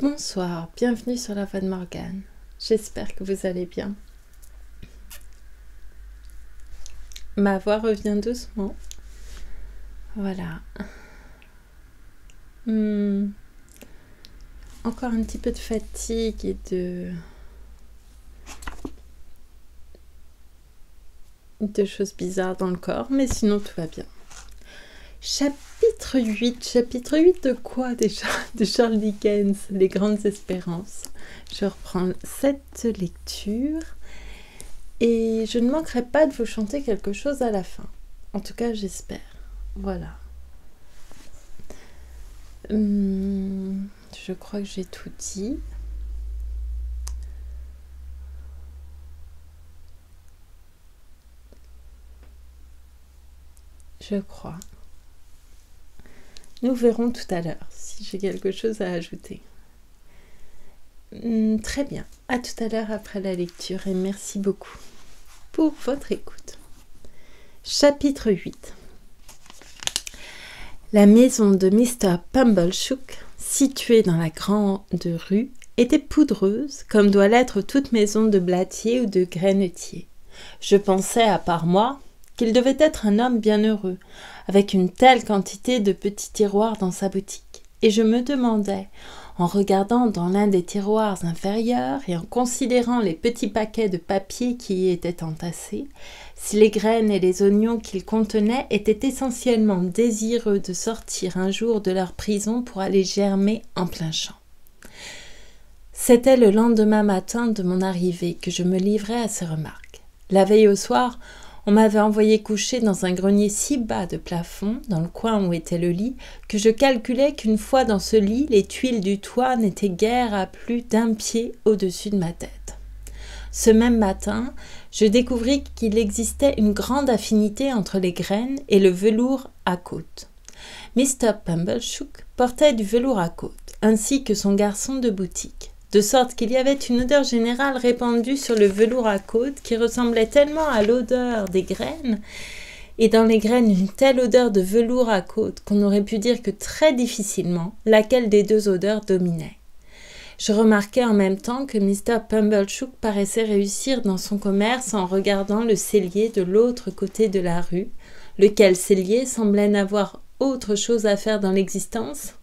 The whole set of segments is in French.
Bonsoir, bienvenue sur la voix de Morgane. J'espère que vous allez bien. Ma voix revient doucement. Voilà. Encore un petit peu de fatigue et de choses bizarres dans le corps, mais sinon tout va bien. Chapitre 8. Chapitre 8 de quoi déjà? De Charles Dickens, Les Grandes Espérances. Je reprends cette lecture et je ne manquerai pas de vous chanter quelque chose à la fin. En tout cas, j'espère. Voilà. Je crois que j'ai tout dit. Je crois. Nous verrons tout à l'heure si j'ai quelque chose à ajouter. Très bien. À tout à l'heure après la lecture et merci beaucoup pour votre écoute. Chapitre 8. La maison de Mr. Pumblechook, située dans la grande rue, était poudreuse, comme doit l'être toute maison de blatier ou de grainetier. Je pensais, à part moi, qu'il devait être un homme bien heureux, avec une telle quantité de petits tiroirs dans sa boutique, et je me demandais, en regardant dans l'un des tiroirs inférieurs et en considérant les petits paquets de papier qui y étaient entassés, si les graines et les oignons qu'ils contenaient étaient essentiellement désireux de sortir un jour de leur prison pour aller germer en plein champ. C'était le lendemain matin de mon arrivée que je me livrais à ces remarques. La veille au soir, on m'avait envoyé coucher dans un grenier si bas de plafond, dans le coin où était le lit, que je calculais qu'une fois dans ce lit, les tuiles du toit n'étaient guère à plus d'1 pied au-dessus de ma tête. Ce même matin, je découvris qu'il existait une grande affinité entre les graines et le velours à côte. Mr. Pumblechook portait du velours à côte, ainsi que son garçon de boutique, de sorte qu'il y avait une odeur générale répandue sur le velours à côte qui ressemblait tellement à l'odeur des graines, et dans les graines une telle odeur de velours à côte qu'on aurait pu dire que très difficilement laquelle des deux odeurs dominait. Je remarquai en même temps que Mr. Pumblechook paraissait réussir dans son commerce en regardant le cellier de l'autre côté de la rue, lequel cellier semblait n'avoir autre chose à faire dans l'existence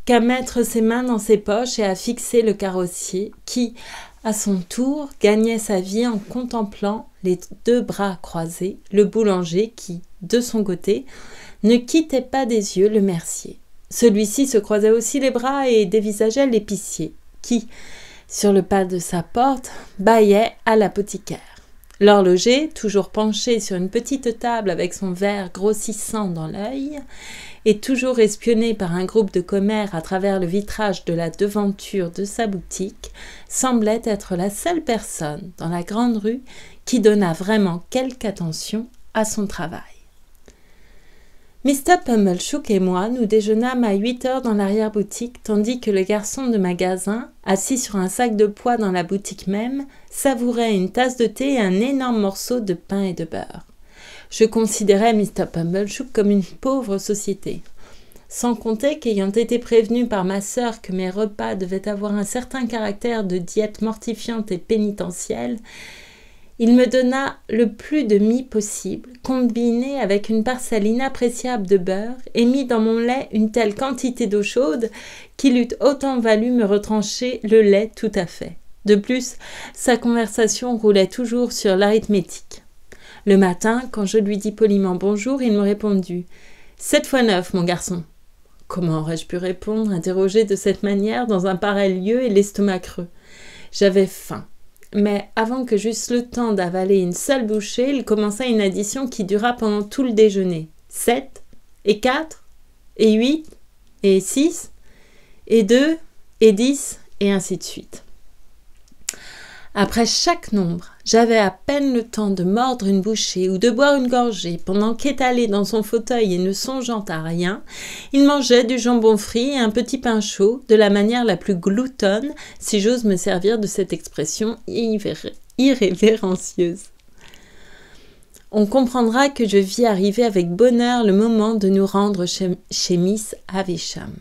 qu'à mettre ses mains dans ses poches et à fixer le carrossier qui, à son tour, gagnait sa vie en contemplant, les 2 bras croisés, le boulanger qui, de son côté, ne quittait pas des yeux le mercier. Celui-ci se croisait aussi les bras et dévisageait l'épicier, qui, sur le pas de sa porte, bâillait à l'apothicaire. L'horloger, toujours penché sur une petite table avec son verre grossissant dans l'œil, et toujours espionné par un groupe de commères à travers le vitrage de la devanture de sa boutique, semblait être la seule personne dans la grande rue qui donnât vraiment quelque attention à son travail. Mr. Pumblechook et moi, nous déjeunâmes à 8 heures dans l'arrière-boutique, tandis que le garçon de magasin, assis sur un sac de pois dans la boutique même, savourait une tasse de thé et un énorme morceau de pain et de beurre. Je considérais Mr. Pumblechook comme une pauvre société. Sans compter qu'ayant été prévenu par ma sœur que mes repas devaient avoir un certain caractère de diète mortifiante et pénitentielle, il me donna le plus de mie possible, combiné avec une parcelle inappréciable de beurre, et mit dans mon lait une telle quantité d'eau chaude qu'il eût autant valu me retrancher le lait tout à fait. De plus, sa conversation roulait toujours sur l'arithmétique. Le matin, quand je lui dis poliment bonjour, il me répondit « 7 fois 9, mon garçon ». Comment aurais-je pu répondre, interrogé de cette manière, dans un pareil lieu et l'estomac creux? J'avais faim. Mais avant que j'eusse le temps d'avaler une seule bouchée, il commença une addition qui dura pendant tout le déjeuner. 7, et 4, et 8, et 6, et 2, et 10, et ainsi de suite. Après chaque nombre, j'avais à peine le temps de mordre une bouchée ou de boire une gorgée, pendant qu'étalé dans son fauteuil et ne songeant à rien, il mangeait du jambon frit et un petit pain chaud, de la manière la plus gloutonne, si j'ose me servir de cette expression irrévérencieuse. On comprendra que je vis arriver avec bonheur le moment de nous rendre chez Miss Havisham.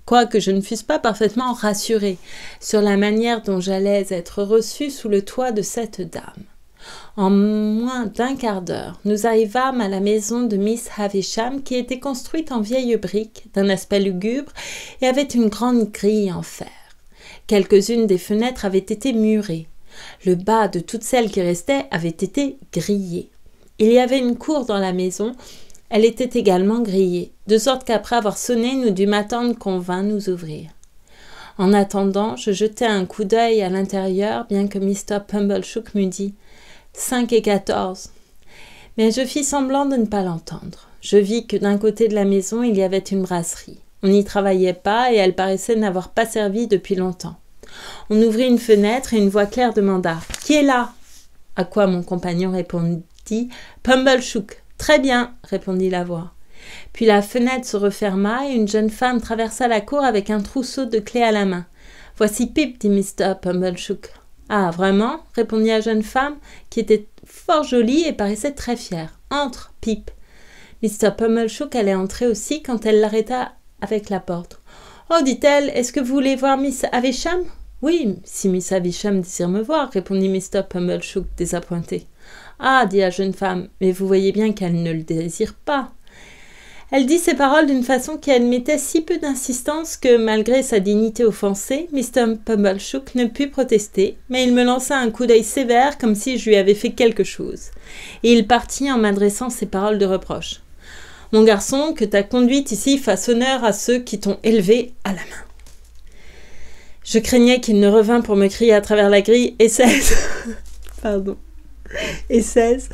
quoique je ne fusse pas parfaitement rassurée sur la manière dont j'allais être reçue sous le toit de cette dame. En moins d'un quart d'heure, nous arrivâmes à la maison de Miss Havisham qui était construite en vieilles briques, d'un aspect lugubre, et avait une grande grille en fer. Quelques-unes des fenêtres avaient été murées. Le bas de toutes celles qui restaient avait été grillé. Il y avait une cour dans la maison. Elle était également grillée, de sorte qu'après avoir sonné, nous dûmes attendre qu'on vînt nous ouvrir. En attendant, je jetai un coup d'œil à l'intérieur, bien que Mr. Pumblechook m'eût dit « 5 et 14 ». Mais je fis semblant de ne pas l'entendre. Je vis que d'un côté de la maison, il y avait une brasserie. On n'y travaillait pas et elle paraissait n'avoir pas servi depuis longtemps. On ouvrit une fenêtre et une voix claire demanda « Qui est là ?» À quoi mon compagnon répondit « Pumblechook ». « Très bien », répondit la voix. Puis la fenêtre se referma et une jeune femme traversa la cour avec un trousseau de clés à la main. « Voici Pip, dit Mr. Pumblechook. »« Ah, vraiment ?» répondit la jeune femme, qui était fort jolie et paraissait très fière. « Entre, Pip. » Mr. Pumblechook allait entrer aussi quand elle l'arrêta avec la porte. « Oh, dit-elle, est-ce que vous voulez voir Miss Havisham ?»« Oui, si Miss Havisham désire me voir, » répondit Mr. Pumblechook désappointé. « Ah, dit la jeune femme, mais vous voyez bien qu'elle ne le désire pas. » Elle dit ces paroles d'une façon qui admettait si peu d'insistance que, malgré sa dignité offensée, Mr. Pumblechook ne put protester, mais il me lança un coup d'œil sévère comme si je lui avais fait quelque chose. Et il partit en m'adressant ces paroles de reproche. « Mon garçon, que ta conduite ici fasse honneur à ceux qui t'ont élevé à la main. » Je craignais qu'il ne revînt pour me crier à travers la grille « Et 16 !» Pardon. Et 16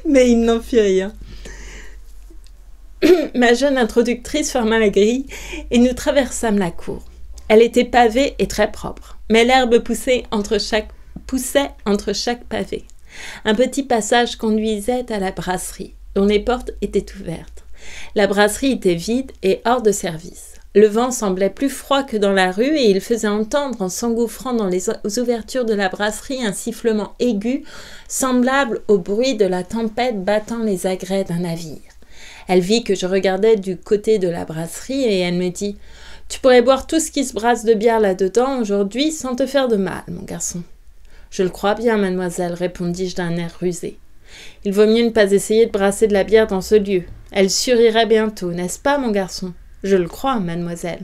mais il n'en fit rien. Ma jeune introductrice ferma la grille et nous traversâmes la cour. Elle était pavée et très propre, mais l'herbe poussait entre chaque pavé. Un petit passage conduisait à la brasserie, dont les portes étaient ouvertes. La brasserie était vide et hors de service. Le vent semblait plus froid que dans la rue et il faisait entendre en s'engouffrant dans les ouvertures de la brasserie un sifflement aigu semblable au bruit de la tempête battant les agrès d'un navire. Elle vit que je regardais du côté de la brasserie et elle me dit « Tu pourrais boire tout ce qui se brasse de bière là-dedans aujourd'hui sans te faire de mal, mon garçon. »« Je le crois bien, mademoiselle, répondis-je d'un air rusé. Il vaut mieux ne pas essayer de brasser de la bière dans ce lieu. Elle surirait bientôt, n'est-ce pas, mon garçon ? » « Je le crois, mademoiselle. »«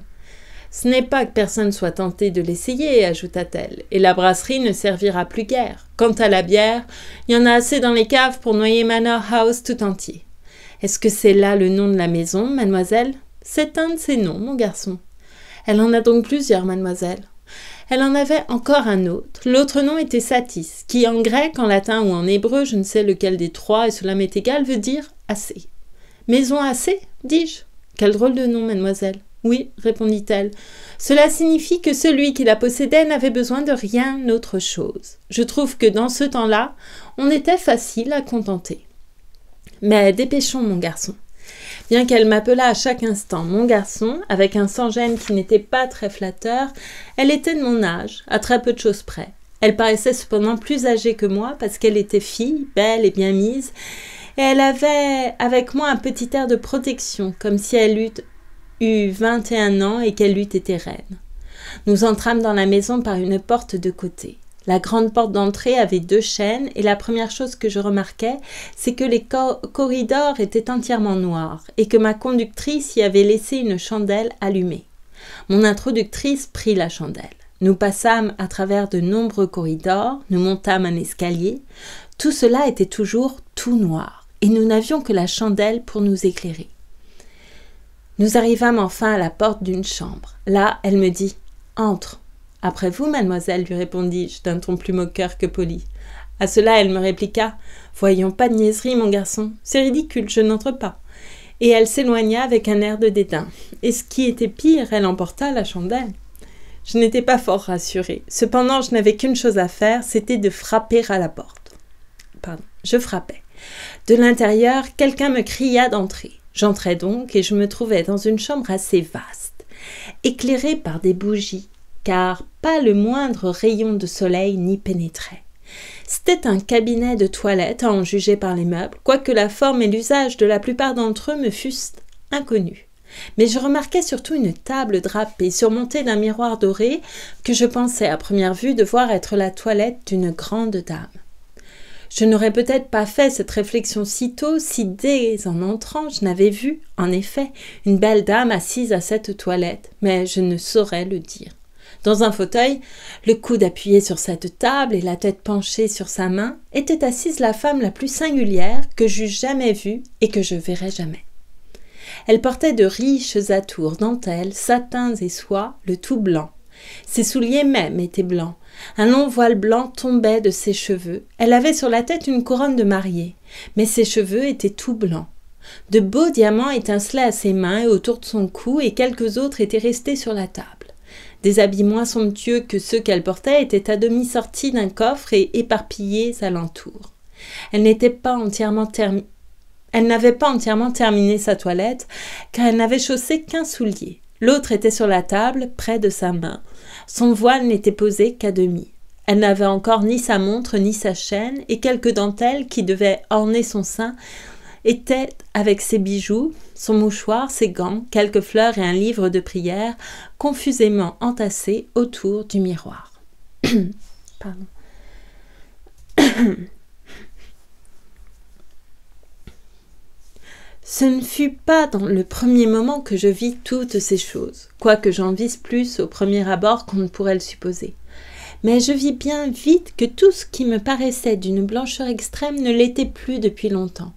Ce n'est pas que personne soit tenté de l'essayer, ajouta-t-elle, et la brasserie ne servira plus guère. Quant à la bière, il y en a assez dans les caves pour noyer Manor House tout entier. Est-ce que c'est là le nom de la maison, mademoiselle ? C'est un de ces noms, mon garçon. Elle en a donc plusieurs, mademoiselle. Elle en avait encore un autre. L'autre nom était Satis, qui en grec, en latin ou en hébreu, je ne sais lequel des trois, et cela m'est égal, veut dire assez. Maison assez, dis-je. Quel drôle de nom, mademoiselle. Oui, répondit-elle. Cela signifie que celui qui la possédait n'avait besoin de rien autre chose. Je trouve que dans ce temps-là, on était facile à contenter. Mais dépêchons, mon garçon. Bien qu'elle m'appelât à chaque instant mon garçon, avec un sans-gêne qui n'était pas très flatteur, elle était de mon âge, à très peu de choses près. Elle paraissait cependant plus âgée que moi parce qu'elle était fille, belle et bien mise, et elle avait avec moi un petit air de protection, comme si elle eût eu 21 ans et qu'elle eût été reine. Nous entrâmes dans la maison par une porte de côté. La grande porte d'entrée avait 2 chaînes et la première chose que je remarquai, c'est que les corridors étaient entièrement noirs et que ma conductrice y avait laissé une chandelle allumée. Mon introductrice prit la chandelle. Nous passâmes à travers de nombreux corridors, nous montâmes un escalier. Tout cela était toujours tout noir. Et nous n'avions que la chandelle pour nous éclairer. Nous arrivâmes enfin à la porte d'une chambre. Là, elle me dit « Entre ». « Après vous, mademoiselle, lui répondis-je d'un ton plus moqueur que poli. À cela, elle me répliqua « Voyons, pas de niaiserie, mon garçon. C'est ridicule, je n'entre pas. » Et elle s'éloigna avec un air de dédain. Et ce qui était pire, elle emporta la chandelle. Je n'étais pas fort rassurée. Cependant, je n'avais qu'une chose à faire, c'était de frapper à la porte. Je frappais. De l'intérieur, quelqu'un me cria d'entrer. J'entrai donc et je me trouvais dans une chambre assez vaste, éclairée par des bougies, car pas le moindre rayon de soleil n'y pénétrait. C'était un cabinet de toilette à en juger par les meubles, quoique la forme et l'usage de la plupart d'entre eux me fussent inconnus. Mais je remarquai surtout une table drapée surmontée d'un miroir doré que je pensais à première vue devoir être la toilette d'une grande dame. Je n'aurais peut-être pas fait cette réflexion si tôt si dès en entrant je n'avais vu, en effet, une belle dame assise à cette toilette, mais je ne saurais le dire. Dans un fauteuil, le coude appuyé sur cette table et la tête penchée sur sa main, était assise la femme la plus singulière que j'eus jamais vue et que je verrai jamais. Elle portait de riches atours, dentelles, satins et soies, le tout blanc. Ses souliers même étaient blancs. Un long voile blanc tombait de ses cheveux. Elle avait sur la tête une couronne de mariée, mais ses cheveux étaient tout blancs. De beaux diamants étincelaient à ses mains et autour de son cou, et quelques autres étaient restés sur la table. Des habits moins somptueux que ceux qu'elle portait étaient à demi sortis d'un coffre et éparpillés alentour. Elle n'avait pas entièrement terminé sa toilette, car elle n'avait chaussé qu'un soulier. L'autre était sur la table, près de sa main. Son voile n'était posé qu'à demi. Elle n'avait encore ni sa montre ni sa chaîne, et quelques dentelles qui devaient orner son sein étaient avec ses bijoux, son mouchoir, ses gants, quelques fleurs et un livre de prière confusément entassés autour du miroir. Pardon. Ce ne fut pas dans le premier moment que je vis toutes ces choses, quoique j'en visse plus au premier abord qu'on ne pourrait le supposer. Mais je vis bien vite que tout ce qui me paraissait d'une blancheur extrême ne l'était plus depuis longtemps.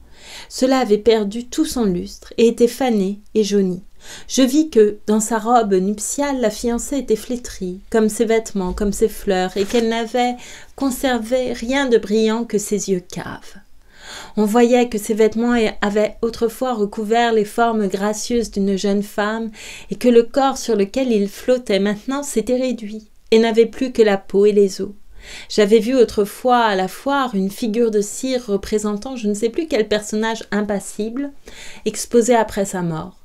Cela avait perdu tout son lustre et était fané et jauni. Je vis que, dans sa robe nuptiale, la fiancée était flétrie, comme ses vêtements, comme ses fleurs, et qu'elle n'avait conservé rien de brillant que ses yeux caves. On voyait que ses vêtements avaient autrefois recouvert les formes gracieuses d'une jeune femme et que le corps sur lequel il flottait maintenant s'était réduit et n'avait plus que la peau et les os. J'avais vu autrefois à la foire une figure de cire représentant je ne sais plus quel personnage impassible exposé après sa mort.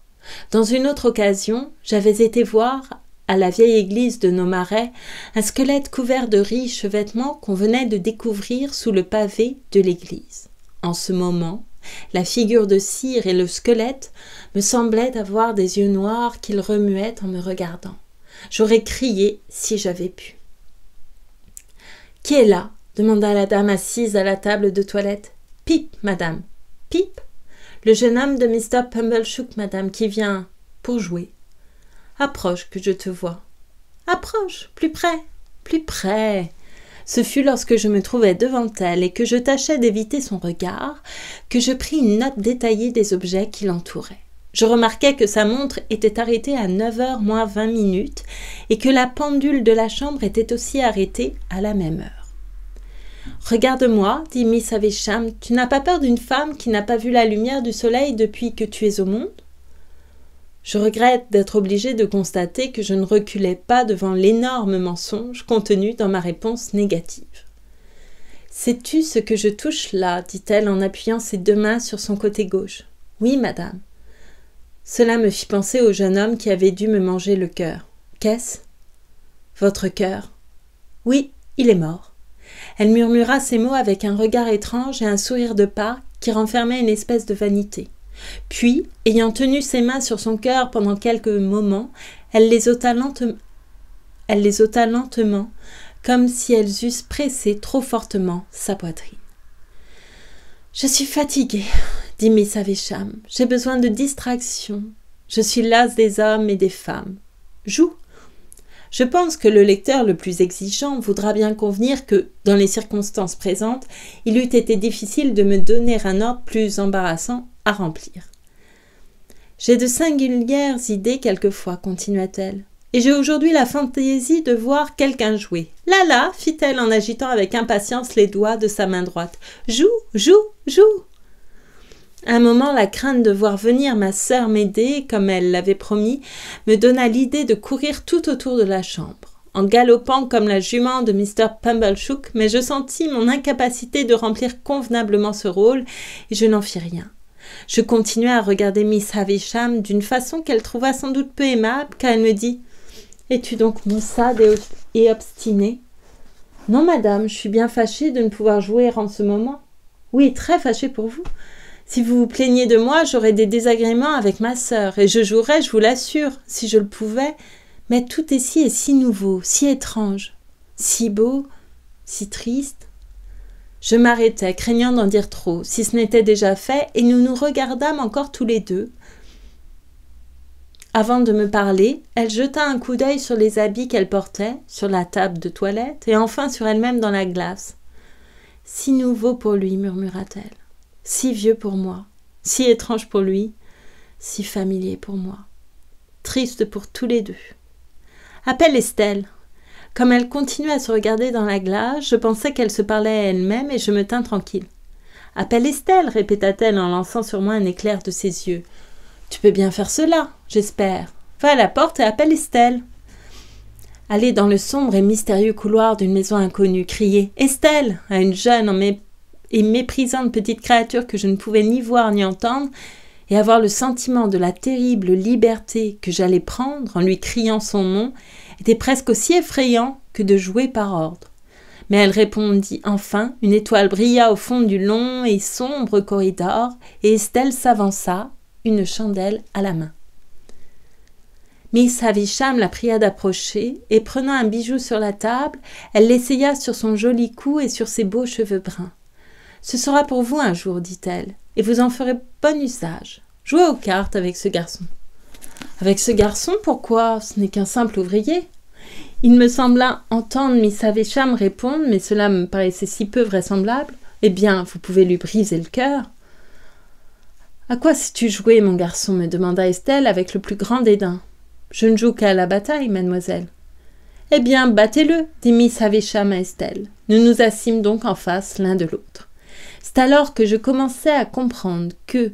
Dans une autre occasion, j'avais été voir à la vieille église de nos Marais un squelette couvert de riches vêtements qu'on venait de découvrir sous le pavé de l'église. En ce moment, la figure de cire et le squelette me semblaient avoir des yeux noirs qu'ils remuaient en me regardant. J'aurais crié si j'avais pu. « Qui est là ?» demanda la dame assise à la table de toilette. « Pip, madame. Pip, le jeune homme de Mr. Pumblechook, madame, qui vient pour jouer. Approche que je te vois. Approche, plus près, plus près. » Ce fut lorsque je me trouvais devant elle et que je tâchais d'éviter son regard que je pris une note détaillée des objets qui l'entouraient. Je remarquai que sa montre était arrêtée à 9h moins 20 minutes et que la pendule de la chambre était aussi arrêtée à la même heure. « Regarde-moi, dit Miss Havisham, tu n'as pas peur d'une femme qui n'a pas vu la lumière du soleil depuis que tu es au monde ?» Je regrette d'être obligée de constater que je ne reculais pas devant l'énorme mensonge contenu dans ma réponse négative. « Sais-tu ce que je touche là ?» dit-elle en appuyant ses deux mains sur son côté gauche. « Oui, madame. » Cela me fit penser au jeune homme qui avait dû me manger le cœur. « Qu'est-ce ?»« Votre cœur. »« Oui, il est mort. » Elle murmura ces mots avec un regard étrange et un sourire de part qui renfermait une espèce de vanité. Puis, ayant tenu ses mains sur son cœur pendant quelques moments, elle les ôta lentement, comme si elles eussent pressé trop fortement sa poitrine. « Je suis fatiguée, » dit Miss Havisham. « J'ai besoin de distraction. Je suis lasse des hommes et des femmes. Joue. » Je pense que le lecteur le plus exigeant voudra bien convenir que, dans les circonstances présentes, il eût été difficile de me donner un ordre plus embarrassant à remplir. « J'ai de singulières idées quelquefois, continua-t-elle, et j'ai aujourd'hui la fantaisie de voir quelqu'un jouer. Là, là, fit-elle en agitant avec impatience les doigts de sa main droite. Joue, joue, joue. Un moment, la crainte de voir venir ma sœur m'aider, comme elle l'avait promis, me donna l'idée de courir tout autour de la chambre, en galopant comme la jument de Mr. Pumblechook, mais je sentis mon incapacité de remplir convenablement ce rôle, et je n'en fis rien. Je continuai à regarder Miss Havisham d'une façon qu'elle trouva sans doute peu aimable, car elle me dit « Es-tu donc maussade et obstinée ?»« Non, madame, je suis bien fâchée de ne pouvoir jouer en ce moment. »« Oui, très fâchée pour vous. » Si vous vous plaignez de moi, j'aurais des désagréments avec ma sœur, et je jouerais, je vous l'assure, si je le pouvais, mais tout ici est si nouveau, si étrange, si beau, si triste. Je m'arrêtai, craignant d'en dire trop, si ce n'était déjà fait, et nous nous regardâmes encore tous les deux. Avant de me parler, elle jeta un coup d'œil sur les habits qu'elle portait, sur la table de toilette, et enfin sur elle-même dans la glace. « Si nouveau pour lui, murmura-t-elle, si vieux pour moi, si étrange pour lui, si familier pour moi, triste pour tous les deux. Appelle Estelle. » Comme elle continuait à se regarder dans la glace, je pensais qu'elle se parlait à elle-même et je me tins tranquille. « Appelle Estelle, répéta-t-elle en lançant sur moi un éclair de ses yeux. Tu peux bien faire cela, j'espère. Va à la porte et appelle Estelle. » Aller dans le sombre et mystérieux couloir d'une maison inconnue, crier « Estelle !» à une jeune et méprisante petite créature que je ne pouvais ni voir ni entendre, et avoir le sentiment de la terrible liberté que j'allais prendre en lui criant son nom, était presque aussi effrayant que de jouer par ordre. Mais elle répondit enfin, une étoile brilla au fond du long et sombre corridor, et Estelle s'avança, une chandelle à la main. Miss Havisham la pria d'approcher, et prenant un bijou sur la table, elle l'essaya sur son joli cou et sur ses beaux cheveux bruns. « Ce sera pour vous un jour, dit-elle, et vous en ferez bon usage. Jouez aux cartes avec ce garçon. » « Avec ce garçon, pourquoi? Ce n'est qu'un simple ouvrier. » Il me sembla entendre Miss Havisham répondre, mais cela me paraissait si peu vraisemblable. « Eh bien, vous pouvez lui briser le cœur. »« À quoi sais-tu jouer, mon garçon ?» me demanda Estelle avec le plus grand dédain. « Je ne joue qu'à la bataille, mademoiselle. »« Eh bien, battez-le, dit Miss Havisham à Estelle. Nous nous assîmes donc en face l'un de l'autre. C'est alors que je commençai à comprendre que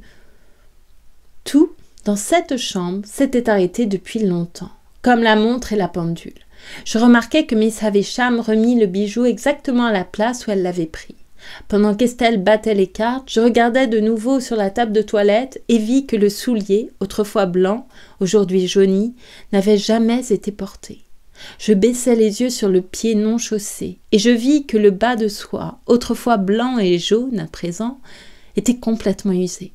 tout, dans cette chambre, s'était arrêté depuis longtemps, comme la montre et la pendule. Je remarquai que Miss Havisham remit le bijou exactement à la place où elle l'avait pris. Pendant qu'Estelle battait les cartes, je regardai de nouveau sur la table de toilette et vis que le soulier, autrefois blanc, aujourd'hui jauni, n'avait jamais été porté. Je baissai les yeux sur le pied non chaussé, et je vis que le bas de soie, autrefois blanc et jaune à présent, était complètement usé.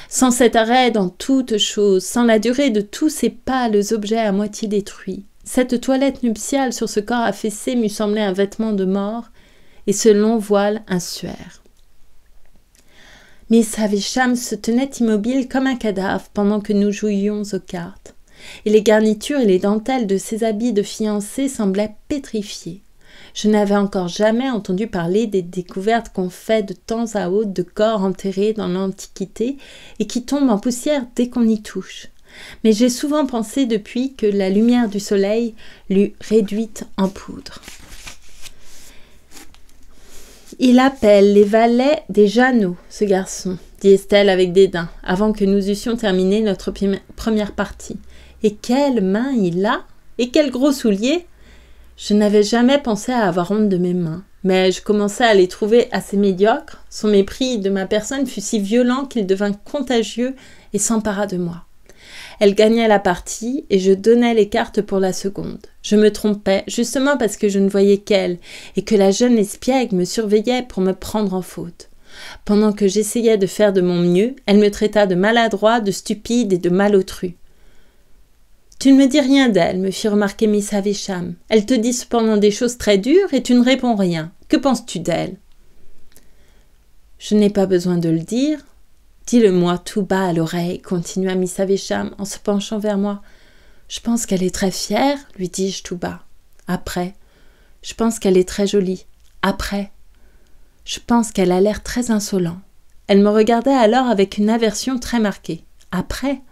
Sans cet arrêt dans toute chose, sans la durée de tous ces pâles objets à moitié détruits, cette toilette nuptiale sur ce corps affaissé m'eût semblé un vêtement de mort, et ce long voile un suaire. Miss Havisham se tenait immobile comme un cadavre pendant que nous jouions aux cartes, et les garnitures et les dentelles de ses habits de fiancée semblaient pétrifiées. Je n'avais encore jamais entendu parler des découvertes qu'on fait de temps à autre de corps enterrés dans l'Antiquité et qui tombent en poussière dès qu'on y touche. Mais j'ai souvent pensé depuis que la lumière du soleil l'eût réduite en poudre. « Il appelle les valets des Jeannots, ce garçon, » dit Estelle avec dédain, avant que nous eussions terminé notre première partie. « Et quelles mains il a! Et quels gros souliers !» Je n'avais jamais pensé à avoir honte de mes mains, mais je commençais à les trouver assez médiocres. Son mépris de ma personne fut si violent qu'il devint contagieux et s'empara de moi. Elle gagnait la partie et je donnais les cartes pour la seconde. Je me trompais, justement parce que je ne voyais qu'elle et que la jeune espiègle me surveillait pour me prendre en faute. Pendant que j'essayais de faire de mon mieux, elle me traita de maladroit, de stupide et de malotru. « Tu ne me dis rien d'elle, me fit remarquer Miss Havisham. Elle te dit cependant des choses très dures et tu ne réponds rien. Que penses-tu d'elle ?»« Je n'ai pas besoin de le dire. Dis-le-moi tout bas à l'oreille, continua Miss Havisham en se penchant vers moi. Je pense qu'elle est très fière, lui dis-je tout bas. Après, je pense qu'elle est très jolie. Après, je pense qu'elle a l'air très insolent. Elle me regardait alors avec une aversion très marquée. Après,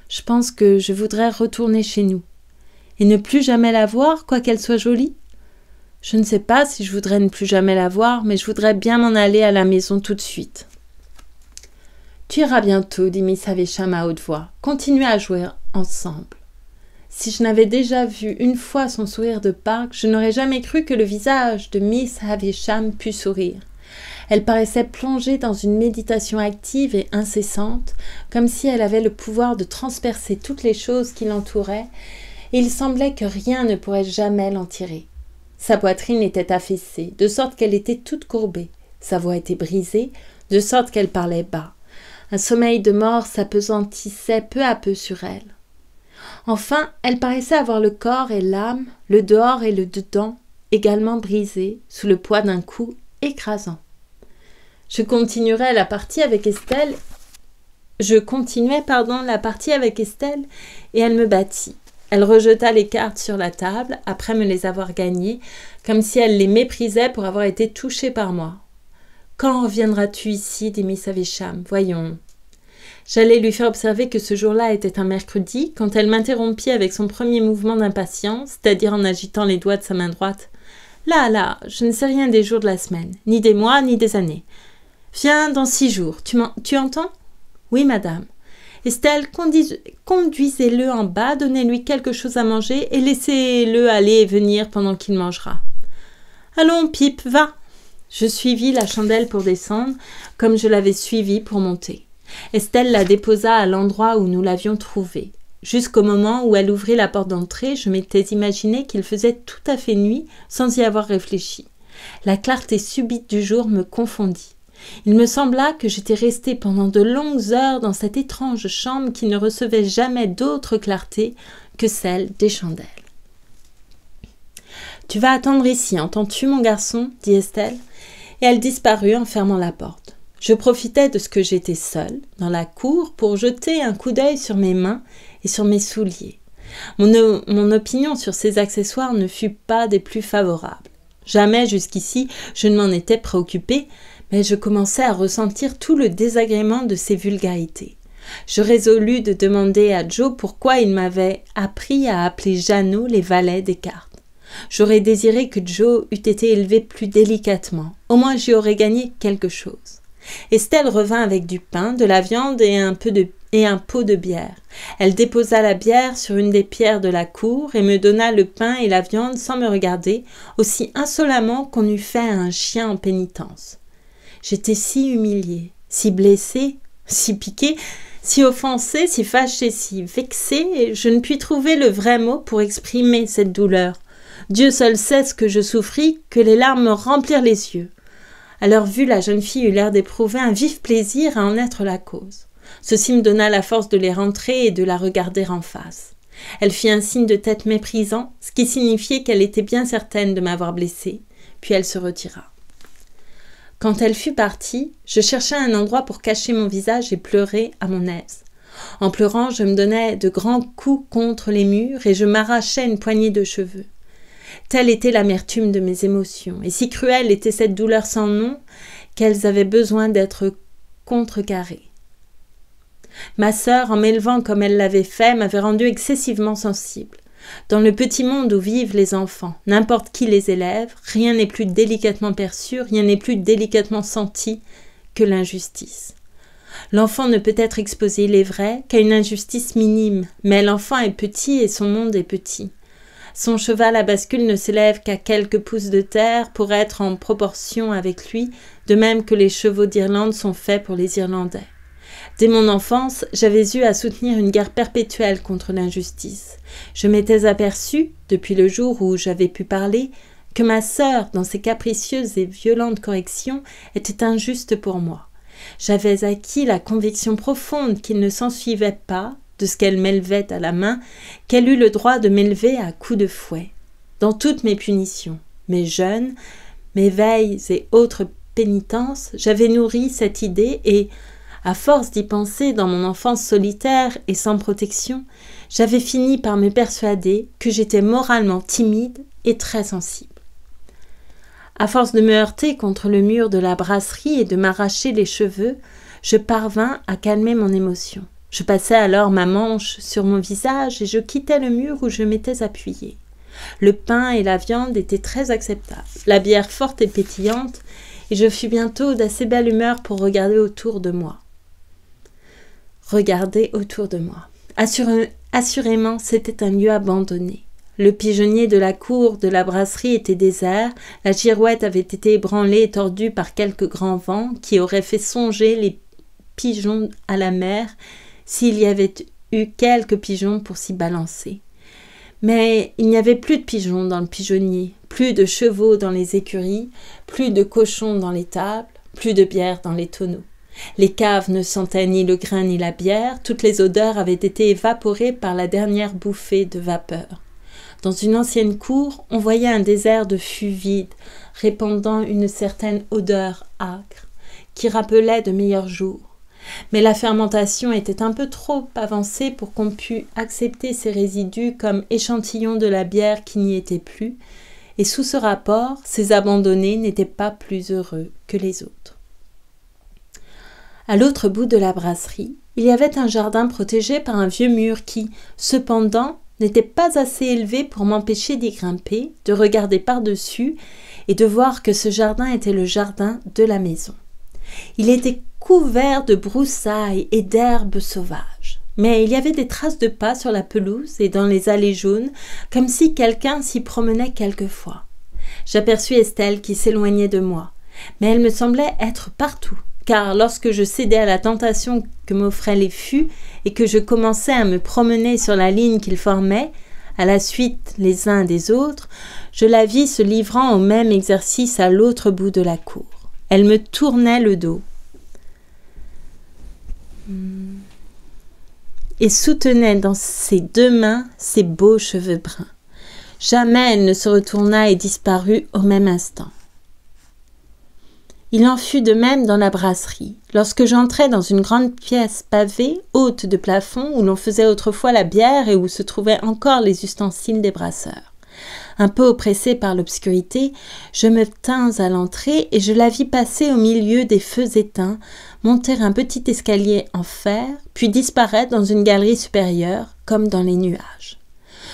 je pense que je voudrais retourner chez nous. Et ne plus jamais la voir, quoiqu'elle soit jolie. Je ne sais pas si je voudrais ne plus jamais la voir, mais je voudrais bien m'en aller à la maison tout de suite. Tu iras bientôt, dit Miss Havisham à haute voix. Continuez à jouer ensemble. Si je n'avais déjà vu une fois son sourire de Pâques, je n'aurais jamais cru que le visage de Miss Havisham pût sourire. Elle paraissait plongée dans une méditation active et incessante, comme si elle avait le pouvoir de transpercer toutes les choses qui l'entouraient, et il semblait que rien ne pourrait jamais l'en tirer. Sa poitrine était affaissée, de sorte qu'elle était toute courbée. Sa voix était brisée, de sorte qu'elle parlait bas. Un sommeil de mort s'apesantissait peu à peu sur elle. Enfin, elle paraissait avoir le corps et l'âme, le dehors et le dedans, également brisés sous le poids d'un coup écrasant. Je continuais la partie avec Estelle et elle me battit. Elle rejeta les cartes sur la table après me les avoir gagnées, comme si elle les méprisait pour avoir été touchée par moi. « Quand reviendras-tu ici » dit Miss Havisham. « Voyons. » J'allais lui faire observer que ce jour-là était un mercredi, quand elle m'interrompit avec son premier mouvement d'impatience, c'est-à-dire en agitant les doigts de sa main droite. « Là, je ne sais rien des jours de la semaine, ni des mois, ni des années. Viens dans 6 jours, tu entends ?»« Oui, madame. » « Estelle, conduisez-le en bas, donnez-lui quelque chose à manger et laissez-le aller et venir pendant qu'il mangera. »« Allons, Pip, va !» Je suivis la chandelle pour descendre, comme je l'avais suivie pour monter. Estelle la déposa à l'endroit où nous l'avions trouvée. Jusqu'au moment où elle ouvrit la porte d'entrée, je m'étais imaginé qu'il faisait tout à fait nuit sans y avoir réfléchi. La clarté subite du jour me confondit. Il me sembla que j'étais restée pendant de longues heures dans cette étrange chambre qui ne recevait jamais d'autre clarté que celle des chandelles. « Tu vas attendre ici, entends-tu, mon garçon ?» dit Estelle, et elle disparut en fermant la porte. Je profitais de ce que j'étais seule, dans la cour, pour jeter un coup d'œil sur mes mains et sur mes souliers. Mon opinion sur ces accessoires ne fut pas des plus favorables. Jamais jusqu'ici je ne m'en étais préoccupée, mais je commençais à ressentir tout le désagrément de ces vulgarités. Je résolus de demander à Joe pourquoi il m'avait appris à appeler Jeannot les valets des cartes. J'aurais désiré que Joe eût été élevé plus délicatement. Au moins j'y aurais gagné quelque chose. Estelle revint avec du pain, de la viande et un pot de bière. Elle déposa la bière sur une des pierres de la cour et me donna le pain et la viande sans me regarder, aussi insolemment qu'on eût fait à un chien en pénitence. J'étais si humiliée, si blessée, si piquée, si offensée, si fâchée, si vexée, et je ne puis trouver le vrai mot pour exprimer cette douleur. Dieu seul sait ce que je souffris, que les larmes me remplirent les yeux. À leur vue, la jeune fille eut l'air d'éprouver un vif plaisir à en être la cause. Ceci me donna la force de les rentrer et de la regarder en face. Elle fit un signe de tête méprisant, ce qui signifiait qu'elle était bien certaine de m'avoir blessée, puis elle se retira. Quand elle fut partie, je cherchai un endroit pour cacher mon visage et pleurer à mon aise. En pleurant, je me donnais de grands coups contre les murs et je m'arrachais une poignée de cheveux. Telle était l'amertume de mes émotions, et si cruelle était cette douleur sans nom qu'elles avaient besoin d'être contrecarrées. Ma sœur, en m'élevant comme elle l'avait fait, m'avait rendue excessivement sensible. Dans le petit monde où vivent les enfants, n'importe qui les élève, rien n'est plus délicatement perçu, rien n'est plus délicatement senti que l'injustice. L'enfant ne peut être exposé, il est vrai, qu'à une injustice minime, mais l'enfant est petit et son monde est petit. Son cheval à bascule ne s'élève qu'à quelques pouces de terre pour être en proportion avec lui, de même que les chevaux d'Irlande sont faits pour les Irlandais. Dès mon enfance, j'avais eu à soutenir une guerre perpétuelle contre l'injustice. Je m'étais aperçue, depuis le jour où j'avais pu parler, que ma sœur, dans ses capricieuses et violentes corrections, était injuste pour moi. J'avais acquis la conviction profonde qu'il ne s'ensuivait pas, de ce qu'elle m'élevait à la main, qu'elle eût le droit de m'élever à coups de fouet. Dans toutes mes punitions, mes jeûnes, mes veilles et autres pénitences, j'avais nourri cette idée et, à force d'y penser dans mon enfance solitaire et sans protection, j'avais fini par me persuader que j'étais moralement timide et très sensible. À force de me heurter contre le mur de la brasserie et de m'arracher les cheveux, je parvins à calmer mon émotion. Je passai alors ma manche sur mon visage et je quittai le mur où je m'étais appuyée. Le pain et la viande étaient très acceptables, la bière forte et pétillante, et je fus bientôt d'assez belle humeur pour regarder autour de moi. Assurément, c'était un lieu abandonné. Le pigeonnier de la cour de la brasserie était désert, la girouette avait été ébranlée et tordue par quelques grands vents qui auraient fait songer les pigeons à la mer s'il y avait eu quelques pigeons pour s'y balancer. Mais il n'y avait plus de pigeons dans le pigeonnier, plus de chevaux dans les écuries, plus de cochons dans les tables, plus de bière dans les tonneaux. Les caves ne sentaient ni le grain ni la bière, toutes les odeurs avaient été évaporées par la dernière bouffée de vapeur. Dans une ancienne cour, on voyait un désert de fûts vides, répandant une certaine odeur âcre, qui rappelait de meilleurs jours. Mais la fermentation était un peu trop avancée pour qu'on pût accepter ces résidus comme échantillons de la bière qui n'y était plus, et sous ce rapport, ces abandonnés n'étaient pas plus heureux que les autres. À l'autre bout de la brasserie, il y avait un jardin protégé par un vieux mur qui, cependant, n'était pas assez élevé pour m'empêcher d'y grimper, de regarder par-dessus et de voir que ce jardin était le jardin de la maison. Il était couvert de broussailles et d'herbes sauvages, mais il y avait des traces de pas sur la pelouse et dans les allées jaunes, comme si quelqu'un s'y promenait quelquefois. J'aperçus Estelle qui s'éloignait de moi, mais elle me semblait être partout, car lorsque je cédais à la tentation que m'offraient les fûts et que je commençais à me promener sur la ligne qu'ils formaient, à la suite les uns des autres, je la vis se livrant au même exercice à l'autre bout de la cour. Elle me tournait le dos et soutenait dans ses deux mains ses beaux cheveux bruns. Jamais elle ne se retourna et disparut au même instant. Il en fut de même dans la brasserie. Lorsque j'entrai dans une grande pièce pavée, haute de plafond, où l'on faisait autrefois la bière et où se trouvaient encore les ustensiles des brasseurs. Un peu oppressée par l'obscurité, je me tins à l'entrée et je la vis passer au milieu des feux éteints, monter un petit escalier en fer, puis disparaître dans une galerie supérieure, comme dans les nuages.